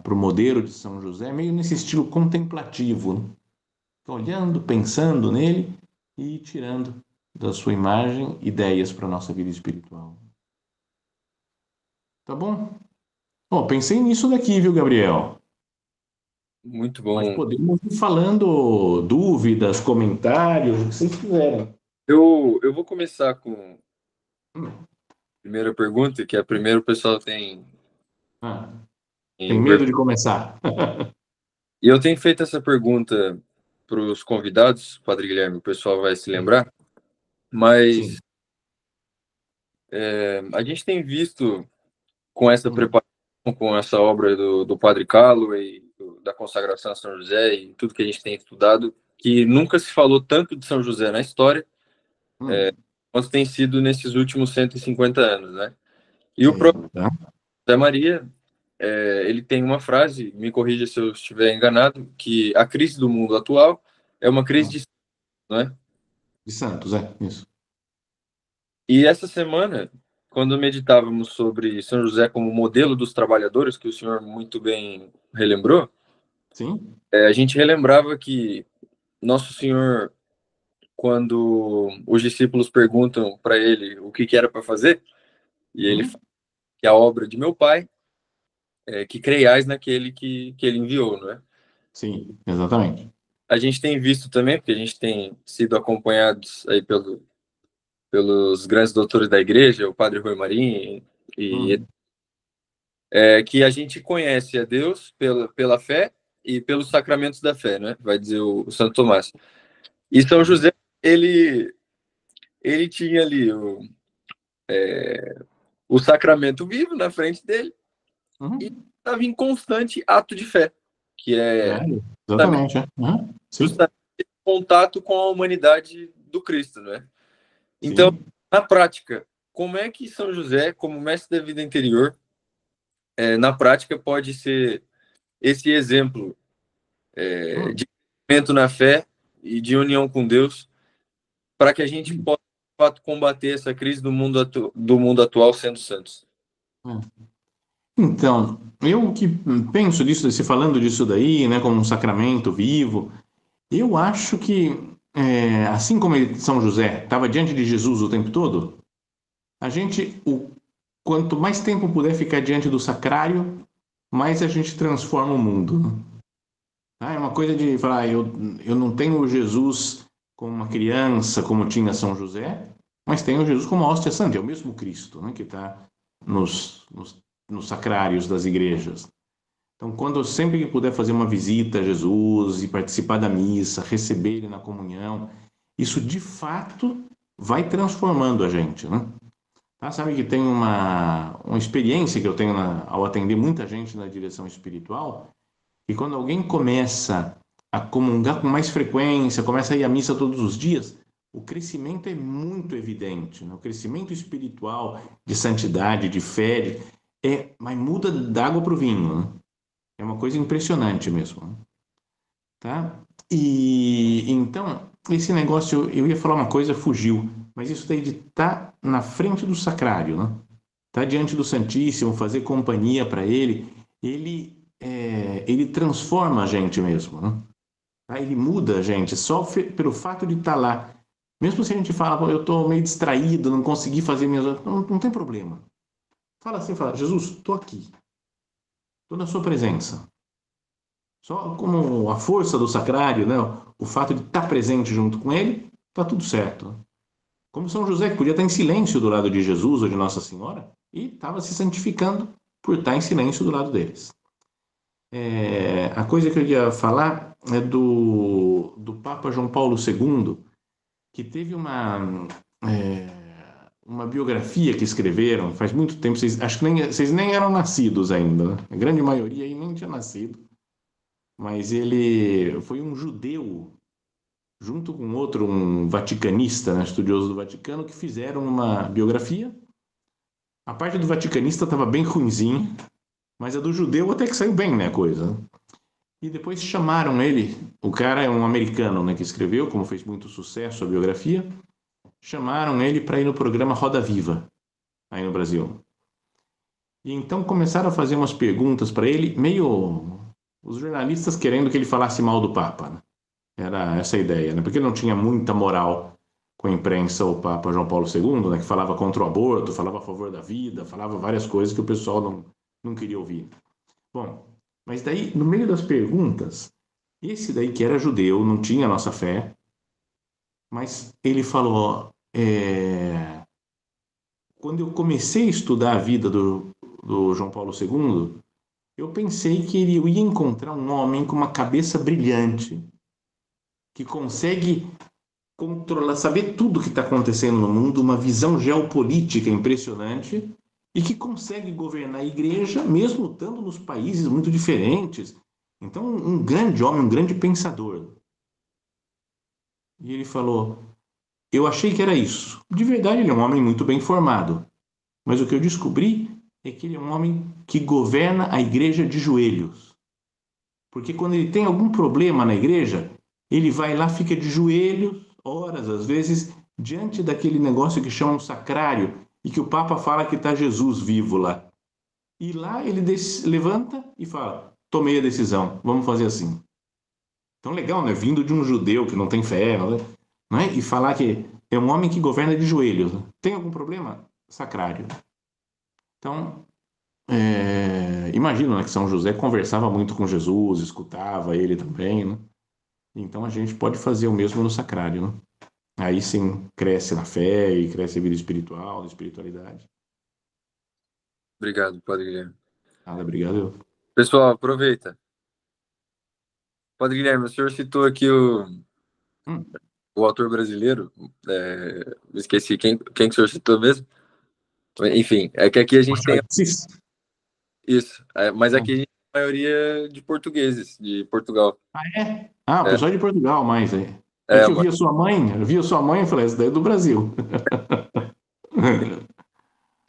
o modelo de São José, meio nesse estilo contemplativo. Né? Olhando, pensando nele e tirando da sua imagem ideias para a nossa vida espiritual. Tá bom? Bom, pensei nisso daqui, viu, Gabriel? Muito Mas bom. podemos ir falando dúvidas, comentários, o que vocês quiserem. Eu vou começar com a Hum. primeira pergunta, que a primeira o pessoal Ah, tem tem medo de começar? E eu tenho feito essa pergunta para os convidados, Padre Guilherme, o pessoal vai se lembrar, mas Sim. a gente tem visto com essa Hum. preparação, com essa obra do Padre Calloway, da consagração a São José e tudo que a gente tem estudado, que nunca se falou tanto de São José na história, Hum. quanto tem sido nesses últimos 150 anos, né? E o próprio Sim, tá? José Maria, ele tem uma frase, me corrija se eu estiver enganado, que a crise do mundo atual é uma crise de, não é? De Santos, é, isso. E essa semana, quando meditávamos sobre São José como modelo dos trabalhadores, que o senhor muito bem relembrou, Sim. A gente relembrava que Nosso Senhor, quando os discípulos perguntam para ele o que, que era para fazer, e ele fala Uhum. que é a obra de meu Pai, que creiais naquele que ele enviou, não é? Sim, exatamente. A gente tem visto também, porque a gente tem sido acompanhados aí pelos grandes doutores da igreja, o Padre Rui Marim, e Uhum. que a gente conhece a Deus pela fé e pelos sacramentos da fé, né? Vai dizer o Santo Tomás. E São Sim. José, ele tinha ali o sacramento vivo na frente dele e Uhum. estava em constante ato de fé, que É, é justamente, exatamente. É. Uhum. Sim, justamente contato com a humanidade do Cristo, né? Então, sim. na prática, como é que São José, como mestre da vida interior, na prática pode ser esse exemplo Uhum. de crescimento na fé e de união com Deus, para que a gente possa, de fato, combater essa crise do mundo atual sendo santos? É. Então, eu que penso disso, você falando disso daí, né, como um sacramento vivo, eu acho que, assim como São José estava diante de Jesus o tempo todo, a gente, quanto mais tempo puder ficar diante do sacrário, mais a gente transforma o mundo, né? É uma coisa de falar, eu não tenho Jesus como uma criança, como tinha São José, mas tenho Jesus como hóstia santa, é o mesmo Cristo, né, que está nos sacrários das igrejas. Então, quando sempre que puder fazer uma visita a Jesus e participar da missa, receber ele na comunhão, isso de fato vai transformando a gente, né? Ah, sabe que tem uma experiência que eu tenho ao atender muita gente na direção espiritual, e quando alguém começa a comungar com mais frequência, começa a ir à missa todos os dias, o crescimento é muito evidente, né? O crescimento espiritual, de santidade, de fé, mas muda da água para o vinho, né? É uma coisa impressionante mesmo, né? Tá? E então, esse negócio, eu ia falar uma coisa, fugiu, mas isso daí de estar na frente do sacrário, né? Estar diante do Santíssimo, fazer companhia para ele transforma a gente mesmo, né? Tá? Ele muda a gente só pelo fato de estar lá. Mesmo se a gente fala, "Pô, eu estou meio distraído, não consegui fazer minhas. Não tem problema. Fala assim, fala, Jesus, estou aqui, estou na sua presença. Só como a força do sacrário, né? O fato de estar presente junto com ele, está tudo certo. Como São José, que podia estar em silêncio do lado de Jesus ou de Nossa Senhora, e estava se santificando por estar em silêncio do lado deles. A coisa que eu ia falar é do Papa João Paulo II, que teve uma biografia que escreveram faz muito tempo, acho que vocês nem eram nascidos ainda, né? A grande maioria aí nem tinha nascido, mas ele foi um judeu, junto com outro, um vaticanista, né, estudioso do Vaticano, que fizeram uma biografia. A parte do vaticanista estava bem ruinzinha, mas a do judeu até que saiu bem, né, a coisa. E depois chamaram ele, o cara é um americano, né, que escreveu, como fez muito sucesso a biografia, chamaram ele para ir no programa Roda Viva, aí no Brasil. E então começaram a fazer umas perguntas para ele, meio os jornalistas querendo que ele falasse mal do Papa, né? Era essa a ideia, né? Porque ele não tinha muita moral com a imprensa, o Papa João Paulo II, né, que falava contra o aborto, falava a favor da vida, falava várias coisas que o pessoal não queria ouvir. Bom, mas daí, no meio das perguntas, esse daí que era judeu, não tinha a nossa fé, mas ele falou: quando eu comecei a estudar a vida do João Paulo II, eu pensei que eu ia encontrar um homem com uma cabeça brilhante, que consegue controlar, saber tudo o que está acontecendo no mundo, uma visão geopolítica impressionante e que consegue governar a igreja mesmo estando nos países muito diferentes. Então, um grande homem, um grande pensador. E ele falou: eu achei que era isso. De verdade, ele é um homem muito bem formado. Mas o que eu descobri é que ele é um homem que governa a igreja de joelhos. Porque quando ele tem algum problema na igreja, ele vai lá, fica de joelhos, horas, às vezes, diante daquele negócio que chamam sacrário, e que o Papa fala que está Jesus vivo lá. E lá ele levanta e fala: tomei a decisão, vamos fazer assim. Então, legal, né? Vindo de um judeu que não tem fé, não é? E falar que é um homem que governa de joelhos. Tem algum problema? Sacrário. Então, imagino, né, que São José conversava muito com Jesus, escutava ele também, né? Então a gente pode fazer o mesmo no sacrário, né? Aí sim cresce na fé e cresce a vida espiritual, a espiritualidade. Obrigado, Padre Guilherme. Nada, obrigado. Pessoal, aproveita. Padre Guilherme, o senhor citou aqui Hum, o autor brasileiro. Esqueci quem que o senhor citou mesmo. Enfim, é que aqui a gente tem Machado de Assis? isso. Mas Ah, aqui a gente tem a maioria de portugueses, de Portugal. é? Ah, o É, pessoal de Portugal, mais aí. É que mas eu via sua mãe e falei, essa daí é do Brasil.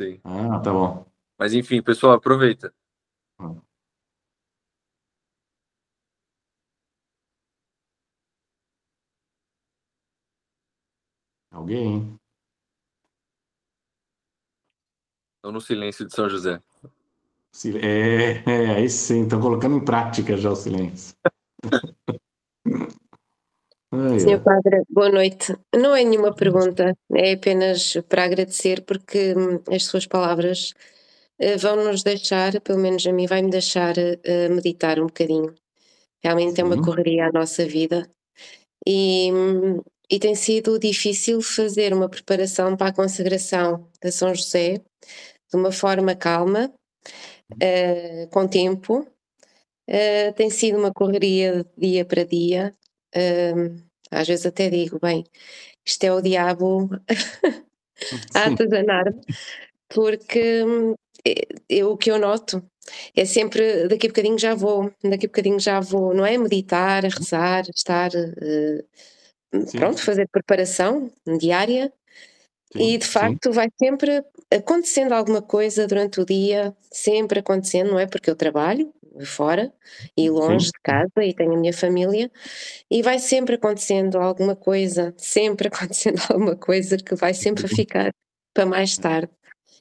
sim. Ah, tá bom. Mas enfim, pessoal, aproveita. Alguém? Estão no silêncio de São José. Aí sim, estão colocando em prática já o silêncio. Ai, Senhor ai. Padre, boa noite. Não é nenhuma pergunta, é apenas para agradecer porque as suas palavras vão nos deixar, pelo menos a mim, vai-me deixar meditar um bocadinho. Realmente é uma Sim, correria a nossa vida e tem sido difícil fazer uma preparação para a consagração de São José de uma forma calma, com tempo. Tem sido uma correria de dia para dia. Às vezes até digo, bem, isto é o diabo a sim, atazanar-me, porque o que eu noto é sempre daqui a bocadinho já vou, daqui a bocadinho já vou, não é? Meditar, rezar, estar, pronto, sim, fazer preparação diária e sim, de sim, facto vai sempre acontecendo alguma coisa durante o dia, sempre acontecendo, não é? Porque eu trabalho fora e longe sim. de casa e tenho a minha família. E vai sempre acontecendo alguma coisa, sempre acontecendo alguma coisa que vai sempre ficar para mais tarde.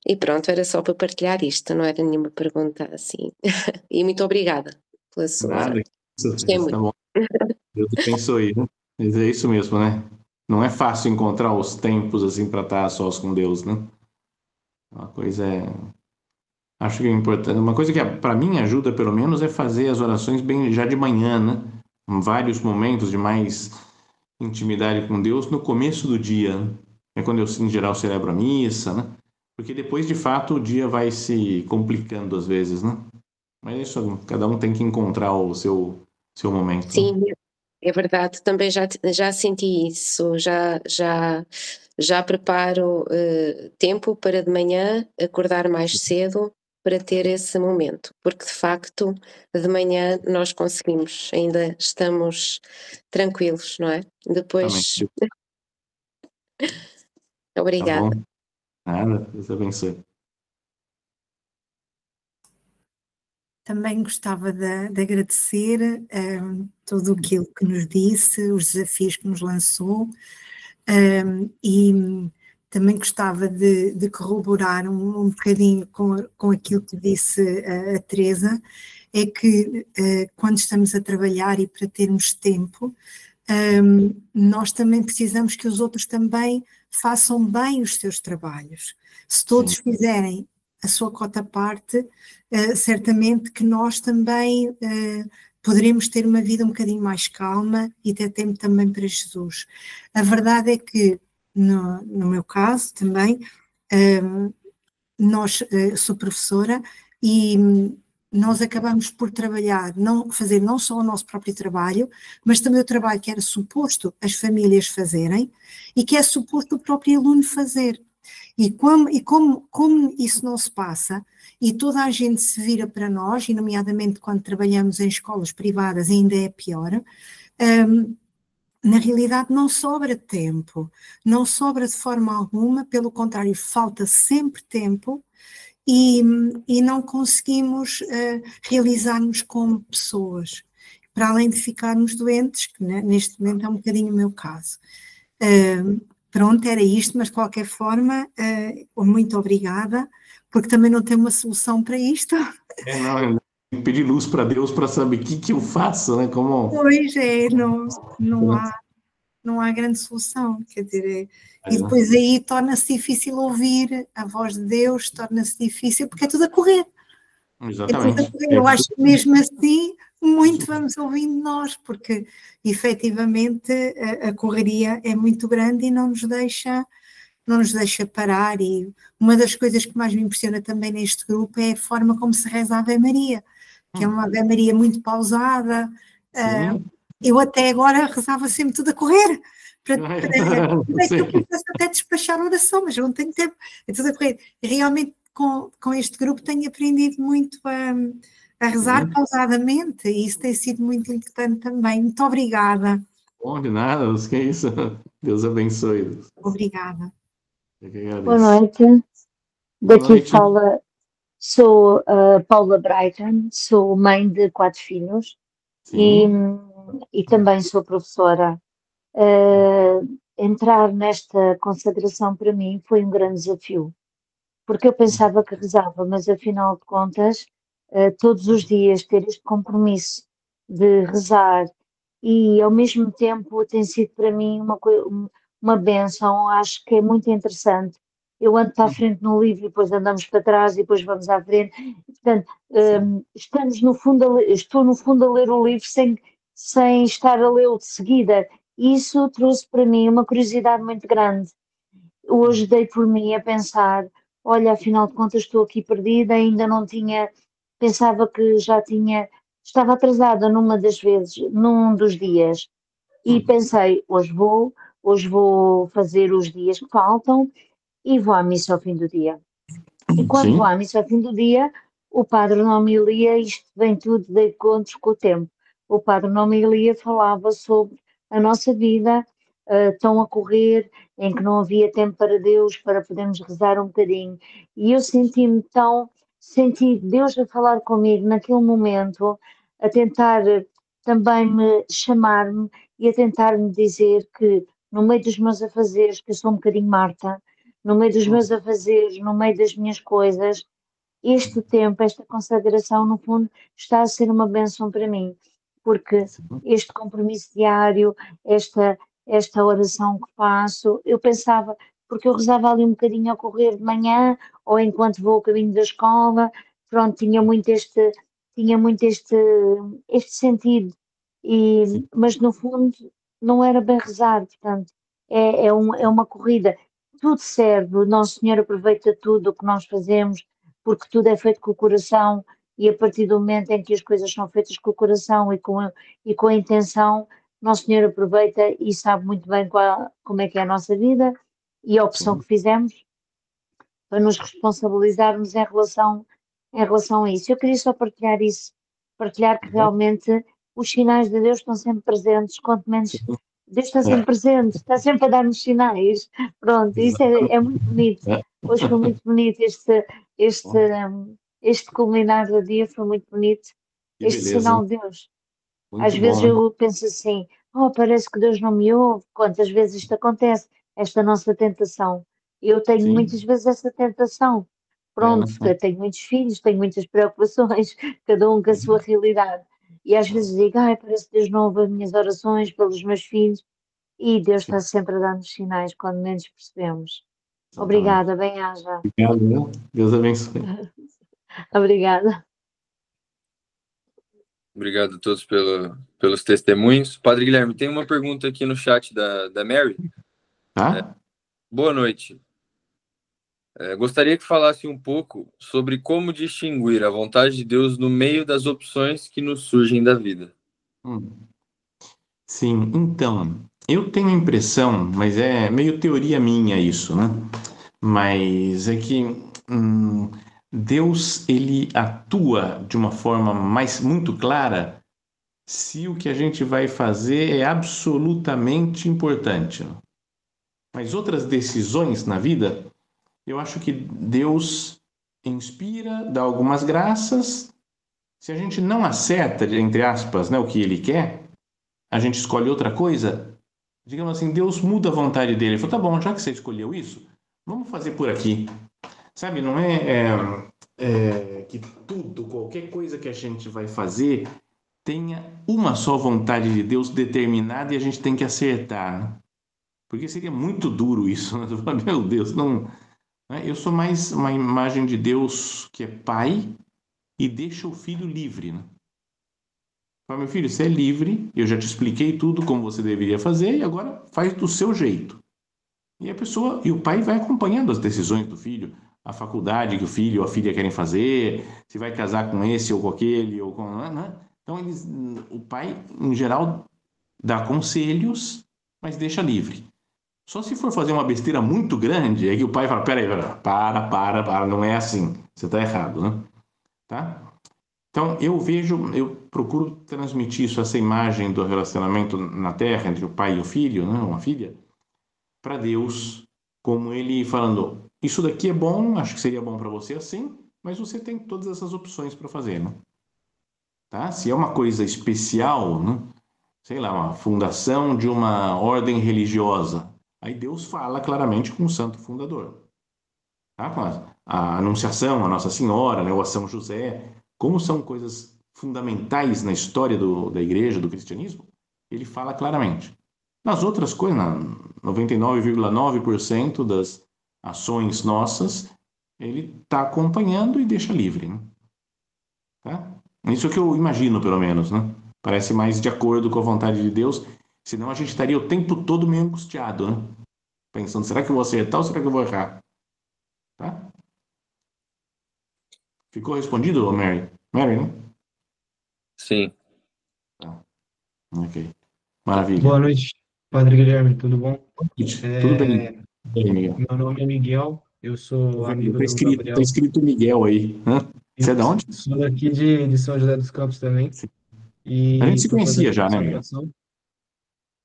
E pronto, era só para partilhar isto, não era nenhuma pergunta assim. E muito obrigada pela sua. Nada, Gostei isso muito. tá bom. Deus abençoe, né? Mas é isso mesmo, né? Não é fácil encontrar os tempos assim para estar a sós com Deus, né? Uma coisa é, acho que é importante. Uma coisa que para mim ajuda, pelo menos, é fazer as orações bem já de manhã, né? Em vários momentos de mais intimidade com Deus no começo do dia, né? É quando eu, em geral, celebro a missa, né? Porque depois, de fato, o dia vai se complicando às vezes, né? Mas é isso, cada um tem que encontrar o seu momento, né? Sim, é verdade, também já senti isso, já preparo tempo para de manhã acordar mais cedo para ter esse momento, porque de facto de manhã nós conseguimos, ainda estamos tranquilos, não é? Depois, Exatamente. Tá bom? obrigada. Nada, Deus abençoe. Também gostava de agradecer tudo aquilo que nos disse, os desafios que nos lançou, e também gostava de corroborar um bocadinho com aquilo que disse a Teresa, é que quando estamos a trabalhar e para termos tempo, nós também precisamos que os outros também façam bem os seus trabalhos. Se todos Sim, fizerem a sua cota parte, certamente que nós também poderemos ter uma vida um bocadinho mais calma e ter tempo também para Jesus. A verdade é que, no meu caso também, sou professora e nós acabamos por trabalhar, fazer não só o nosso próprio trabalho, mas também o trabalho que era suposto as famílias fazerem e que é suposto o próprio aluno fazer. E como isso não se passa, e toda a gente se vira para nós, e nomeadamente quando trabalhamos em escolas privadas ainda é pior, na realidade não sobra tempo, não sobra de forma alguma, pelo contrário, falta sempre tempo e, e não conseguimos realizar-nos como pessoas, para além de ficarmos doentes, que neste momento é um bocadinho o meu caso. Pronto, era isto, mas de qualquer forma, muito obrigada, porque também não tenho uma solução para isto. não, pedir luz para Deus para saber o que eu faço, né? Como... Pois é, não há grande solução, quer dizer, e depois aí torna-se difícil ouvir a voz de Deus, torna-se difícil, porque é tudo a correr. Exatamente. É tudo a correr. Eu acho que mesmo assim, muito vamos ouvindo nós, porque efetivamente a correria é muito grande e não nos deixa parar. E uma das coisas que mais me impressiona também neste grupo é a forma como se reza a Ave Maria, que é uma Ave Maria muito pausada. Eu até agora rezava sempre tudo a correr, eu pudesse até despachar a oração, mas eu não tenho tempo, é tudo a correr. E realmente com este grupo tenho aprendido muito a rezar pausadamente, e isso tem sido muito importante também. Muito obrigada. Bom, de nada, que é isso. Deus abençoe. Obrigada. Boa noite. Daqui fala, sou Paula Brighton, sou mãe de 4 filhos e também sou professora. Entrar nesta consagração para mim foi um grande desafio, porque eu pensava que rezava, mas afinal de contas, todos os dias ter este compromisso de rezar e ao mesmo tempo tem sido para mim uma bênção, acho que é muito interessante. Eu ando para a frente no livro e depois andamos para trás e depois vamos à frente. Portanto, estou no fundo a ler o livro sem estar a lê-lo de seguida. Isso trouxe para mim uma curiosidade muito grande. Hoje dei por mim a pensar, olha, afinal de contas estou aqui perdida, ainda não tinha, pensava que estava atrasada numa das vezes, num dos dias, e pensei, hoje vou fazer os dias que faltam e vou à missa ao fim do dia. E quando vou à missa ao fim do dia, o padre na homilia, isto vem tudo de encontros com o tempo, o padre na homilia falava sobre a nossa vida tão a correr, em que não havia tempo para Deus, para podermos rezar um bocadinho. E eu senti Deus a falar comigo naquele momento, a tentar também me chamar-me e a tentar me dizer que no meio dos meus afazeres, que eu sou um bocadinho Marta, no meio dos meus afazeres, no meio das minhas coisas, este tempo, esta consagração, no fundo, está a ser uma bênção para mim, porque este compromisso diário, esta oração que faço, eu pensava, porque eu rezava ali um bocadinho a correr de manhã, ou enquanto vou ao caminho da escola, pronto, tinha muito este sentido, mas no fundo não era bem rezar, portanto, é uma corrida, tudo serve, o Nosso Senhor aproveita tudo o que nós fazemos, porque tudo é feito com o coração, e a partir do momento em que as coisas são feitas com o coração e com a intenção, Nosso Senhor aproveita e sabe muito bem como é que é a nossa vida e a opção que fizemos para nos responsabilizarmos em relação a isso. Eu queria só partilhar isso, partilhar que realmente os sinais de Deus estão sempre presentes, quanto menos Deus está sempre presente, está sempre a dar-nos sinais. Pronto, isso é muito bonito. Hoje foi muito bonito este culminar do dia, foi muito bonito. Este sinal de Deus. Às vezes eu penso assim, parece que Deus não me ouve. Quantas vezes isto acontece? Esta nossa tentação. Eu tenho muitas vezes essa tentação. Pronto, eu tenho muitos filhos, tenho muitas preocupações, cada um com a sua realidade. E às vezes digo, parece que Deus não ouve as minhas orações pelos meus filhos. E Deus está sempre a dar-nos sinais quando menos percebemos. Obrigada, bem-aja. Obrigado, Deus abençoe. Obrigada. Obrigado a todos pelos testemunhos. Padre Guilherme, tem uma pergunta aqui no chat da Mary. Boa noite. Gostaria que falasse um pouco sobre como distinguir a vontade de Deus no meio das opções que nos surgem da vida. Sim, então, eu tenho a impressão, mas é meio teoria minha isso, né? Mas é que Deus, ele atua de uma forma muito clara se o que a gente vai fazer é absolutamente importante. Mas outras decisões na vida, eu acho que Deus inspira, dá algumas graças. Se a gente não acerta, entre aspas, né, o que ele quer, a gente escolhe outra coisa, digamos assim, Deus muda a vontade dele. Ele falou, tá bom, já que você escolheu isso, vamos fazer por aqui. Sabe, não é que tudo, qualquer coisa que a gente vai fazer, tenha uma só vontade de Deus determinada e a gente tem que acertar, né? Porque seria muito duro isso, né? Você fala, meu Deus, não, né? Eu sou mais uma imagem de Deus que é pai e deixa o filho livre, né? Fala, meu filho, você é livre, eu já te expliquei tudo como você deveria fazer e agora faz do seu jeito. E a pessoa, e o pai vai acompanhando as decisões do filho, a faculdade que o filho ou a filha querem fazer, se vai casar com esse ou com aquele, ou com, né? Então, o pai, em geral, dá conselhos, mas deixa livre. Só se for fazer uma besteira muito grande, é que o pai fala, peraí, para, não é assim, você está errado, né? Tá? Então, eu procuro transmitir isso, essa imagem do relacionamento na Terra entre o pai e o filho, né, uma filha, para Deus, como ele falando, isso daqui é bom, acho que seria bom para você assim, mas você tem todas essas opções para fazer, né? Tá? Se é uma coisa especial, né? Sei lá, uma fundação de uma ordem religiosa, aí Deus fala claramente com o santo fundador, tá? Com a Anunciação, a Nossa Senhora, né? O a São José, como são coisas fundamentais na história da igreja, do cristianismo, ele fala claramente. Nas outras coisas, 99,9% das ações nossas, ele está acompanhando e deixa livre, né? Tá? Isso é o que eu imagino, pelo menos, né? Parece mais de acordo com a vontade de Deus, senão a gente estaria o tempo todo meio angustiado, né? Pensando, será que eu vou acertar ou será que eu vou errar? Tá? Ficou respondido, Mary? Mary, né? Sim. Tá. Ok. Maravilha. Boa noite, Padre Guilherme, tudo bom? Tudo bem? E aí, Miguel? Meu nome é Miguel, eu sou amigo Tá do Gabriel. escrito Miguel aí. Hã? Você é de onde? Sou daqui de São José dos Campos também. Sim. E A gente se estou conhecia fazendo já, né, Miguel? consagração.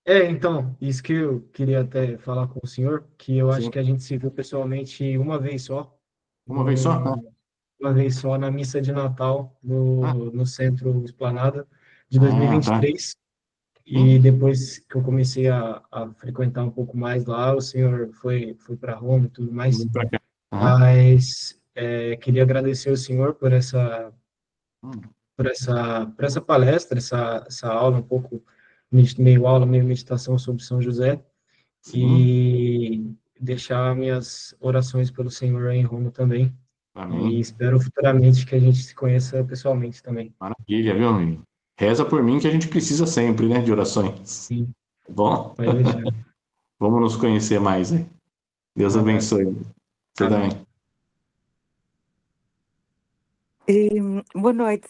Então, isso que eu queria até falar com o senhor, que eu acho Sim. que a gente se viu pessoalmente uma vez só, Uma vez só? Ah, uma vez só na missa de Natal ah, no Centro Esplanada de tá. 2023. E depois que eu comecei a frequentar um pouco mais lá, o senhor foi para Roma e tudo mais. Vem pra cá. Aham. Mas queria agradecer ao senhor Hum, por essa palestra, essa aula, um pouco, meio aula, meio meditação sobre São José, Sim. e deixar minhas orações pelo senhor em Roma também. E Amém. espero futuramente que a gente se conheça pessoalmente também. Maravilha, viu, amigo? Reza por mim que a gente precisa sempre, né, de orações. Sim, Tá bom? pode deixar. Vamos nos conhecer mais, né? Deus Um abraço. abençoe. Você também. Boa noite,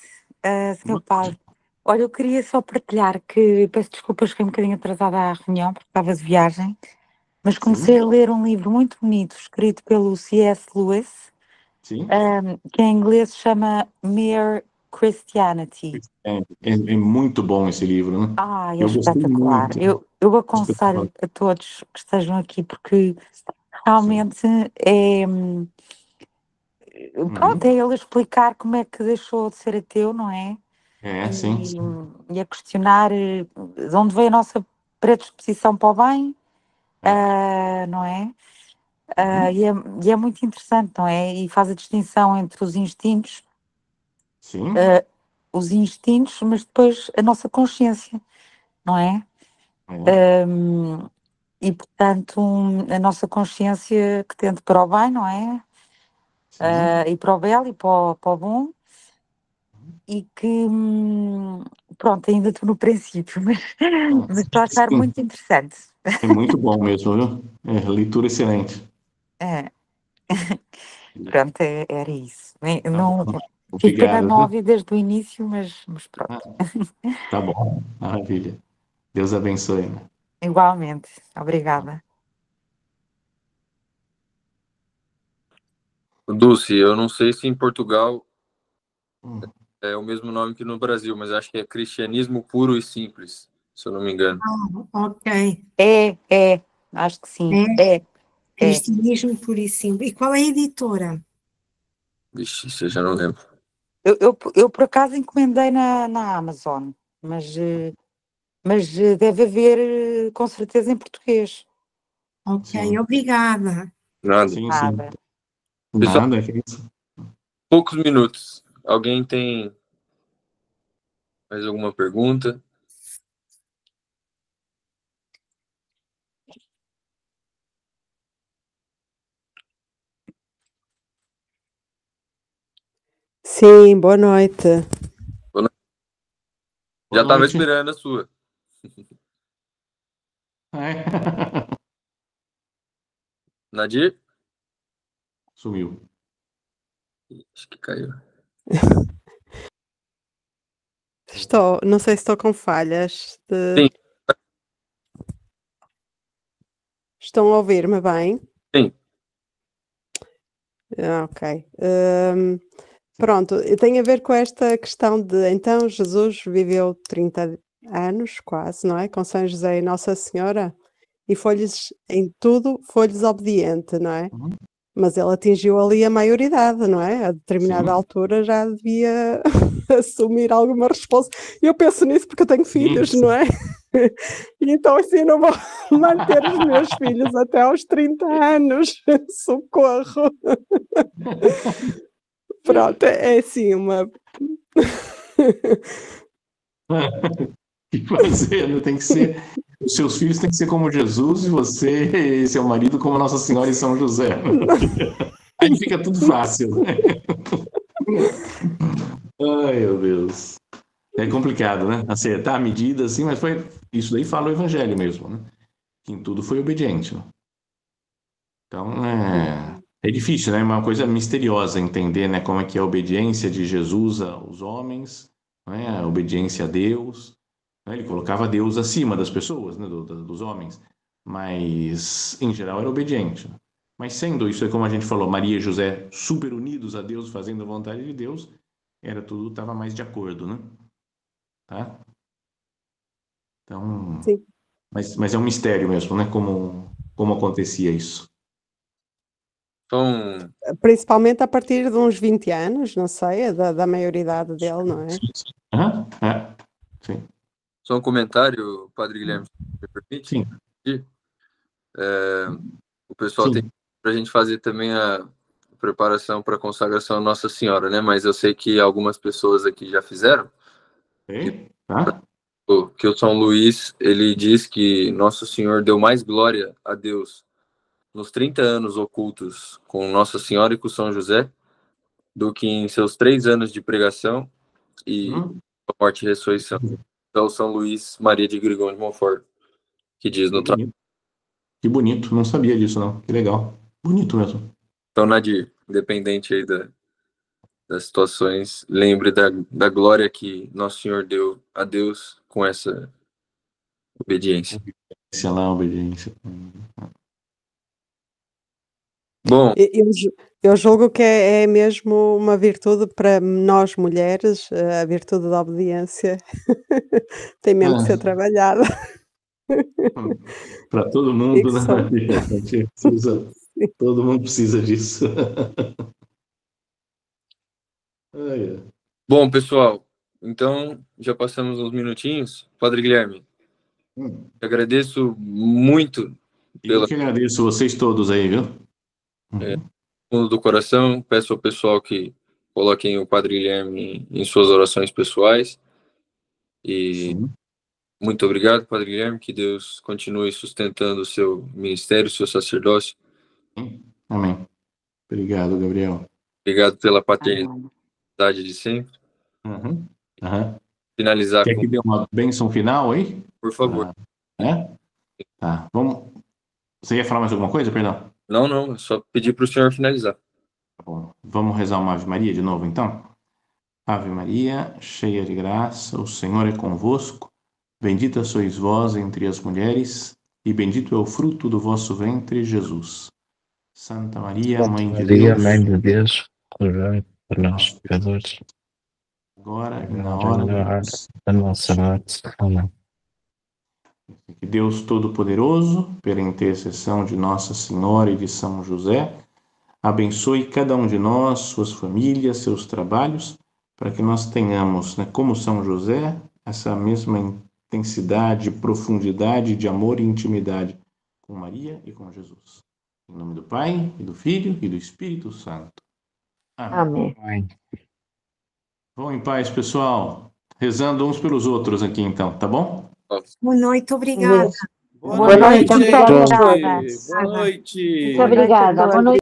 Sr. Padre. Olha, eu queria só partilhar que, peço desculpas, cheguei um bocadinho atrasada à reunião, porque estava de viagem, mas comecei a ler um livro muito bonito, escrito pelo C.S. Lewis, Sim. que em inglês se chama Mere Christianity. É muito bom esse livro, né? É Eu gostei espetacular. muito. Eu aconselho a todos que estejam aqui, porque realmente é... Pronto, é ele explicar como é que deixou de ser ateu, não é? Sim. E a questionar de onde veio a nossa predisposição para o bem, não é? E é muito interessante, não é? E faz a distinção entre os instintos, Sim. mas depois a nossa consciência, não é? E portanto, a nossa consciência que tende para o bem, não é? E para o belo e para o bom. E que, pronto, ainda estou no princípio, mas estou a achar muito interessante. É muito bom mesmo, viu? Leitura excelente. Pronto, era isso. Não, fiz Obrigado, pena não viu? ouvir desde o início, mas pronto. Tá bom, maravilha. Deus abençoe. Né? Igualmente, obrigada. Dulce, eu não sei se em Portugal é o mesmo nome que no Brasil, mas acho que é cristianismo puro e simples, se eu não me engano. Ok. Acho que sim. Cristianismo puro e simples. E qual é a editora? Vixe, isso eu já não lembro. Eu por acaso encomendei na Amazon, mas deve haver com certeza em português. Ok, Sim. obrigada. Nada. Sim. Nada. Pessoal, Nada, que isso. poucos minutos. Alguém tem mais alguma pergunta? Sim, boa noite. Já estava esperando a sua. Nadir? Sumiu. Acho que caiu. Não sei se estou com falhas. Sim. Estão a ouvir-me bem? Sim. Ok. Pronto, tem a ver com esta questão de, então, Jesus viveu 30 anos, quase, não é? Com São José e Nossa Senhora, e foi-lhes, em tudo, foi-lhes obediente, não é? Uhum. Mas ele atingiu ali a maioridade, não é? A determinada Sim. altura já devia assumir alguma resposta. Eu penso nisso porque eu tenho filhos, Sim. não é? E então assim eu não vou manter os meus filhos até aos 30 anos. Socorro! Pronto, é assim uma... O que fazer? Não tem que ser... Os seus filhos têm que ser como Jesus e você e seu marido como Nossa Senhora e São José. Aí fica tudo fácil. Ai, meu Deus. É complicado, né? Acertar a medida, assim, mas foi... Isso daí fala o Evangelho mesmo, né? Que em tudo foi obediente. Né? Então, é difícil, né? É uma coisa misteriosa entender, né? Como é que é a obediência de Jesus aos homens, né? A obediência a Deus. Né? Ele colocava Deus acima das pessoas, né? Dos homens. Mas, em geral, era obediente. Mas sendo isso, é como a gente falou, Maria e José super unidos a Deus, fazendo a vontade de Deus, tudo estava mais de acordo, né? Tá? Então, Sim. mas é um mistério mesmo, né? Como acontecia isso. Então, Principalmente a partir de uns 20 anos, não sei, da maioridade dele, não é? Sim. Só um comentário, Padre Guilherme, se me permite? Sim. O pessoal Sim. tem para a gente fazer também a preparação para a consagração a Nossa Senhora, né? Mas eu sei que algumas pessoas aqui já fizeram. Tá. Que o São Luís, ele diz que Nosso Senhor deu mais glória a Deus nos 30 anos ocultos com Nossa Senhora e com São José do que em seus 3 anos de pregação e morte e ressurreição. Então, São Luís Maria de Grigão de Montfort, que diz no trabalho. Que bonito, não sabia disso, não. Que legal. Bonito mesmo. Então, Nadir, independente aí das situações, lembre da glória que Nosso Senhor deu a Deus com essa obediência. Obediência. Bom, eu julgo que é mesmo uma virtude para nós mulheres, a virtude da obediência tem mesmo que ser trabalhada. Para todo mundo, né? Todo mundo precisa disso. Bom, pessoal, então já passamos uns minutinhos. Padre Guilherme, agradeço muito. Eu que agradeço vocês todos aí, viu? Fundo do coração, peço ao pessoal que coloquem o Padre Guilherme em suas orações pessoais. E muito obrigado, Padre Guilherme, que Deus continue sustentando o seu ministério, o seu sacerdócio. Amém. Obrigado, Gabriel. Obrigado pela paternidade de sempre. Finalizar Quer que dê uma bênção final aí? Por favor. Tá, vamos... Você ia falar mais alguma coisa, perdão? Não, só pedir para o senhor finalizar. Tá bom. Vamos rezar uma Ave Maria de novo, então? Ave Maria, cheia de graça, o Senhor é convosco. Bendita sois vós entre as mulheres, e bendito é o fruto do vosso ventre, Jesus. Santa Maria, Mãe de Deus, rogai por nós, pecadores, agora e na hora da nossa morte. Amém. Que Deus Todo-Poderoso, pela intercessão de Nossa Senhora e de São José, abençoe cada um de nós, suas famílias, seus trabalhos, para que nós tenhamos, né, como São José, essa mesma intensidade, profundidade de amor e intimidade com Maria e com Jesus. Em nome do Pai, e do Filho, e do Espírito Santo. Amém. Amém. Vão em paz, pessoal. Rezando uns pelos outros aqui, então, tá bom? Boa noite, obrigada. Boa noite, gente. obrigada. Boa noite. Muito obrigada. Boa noite.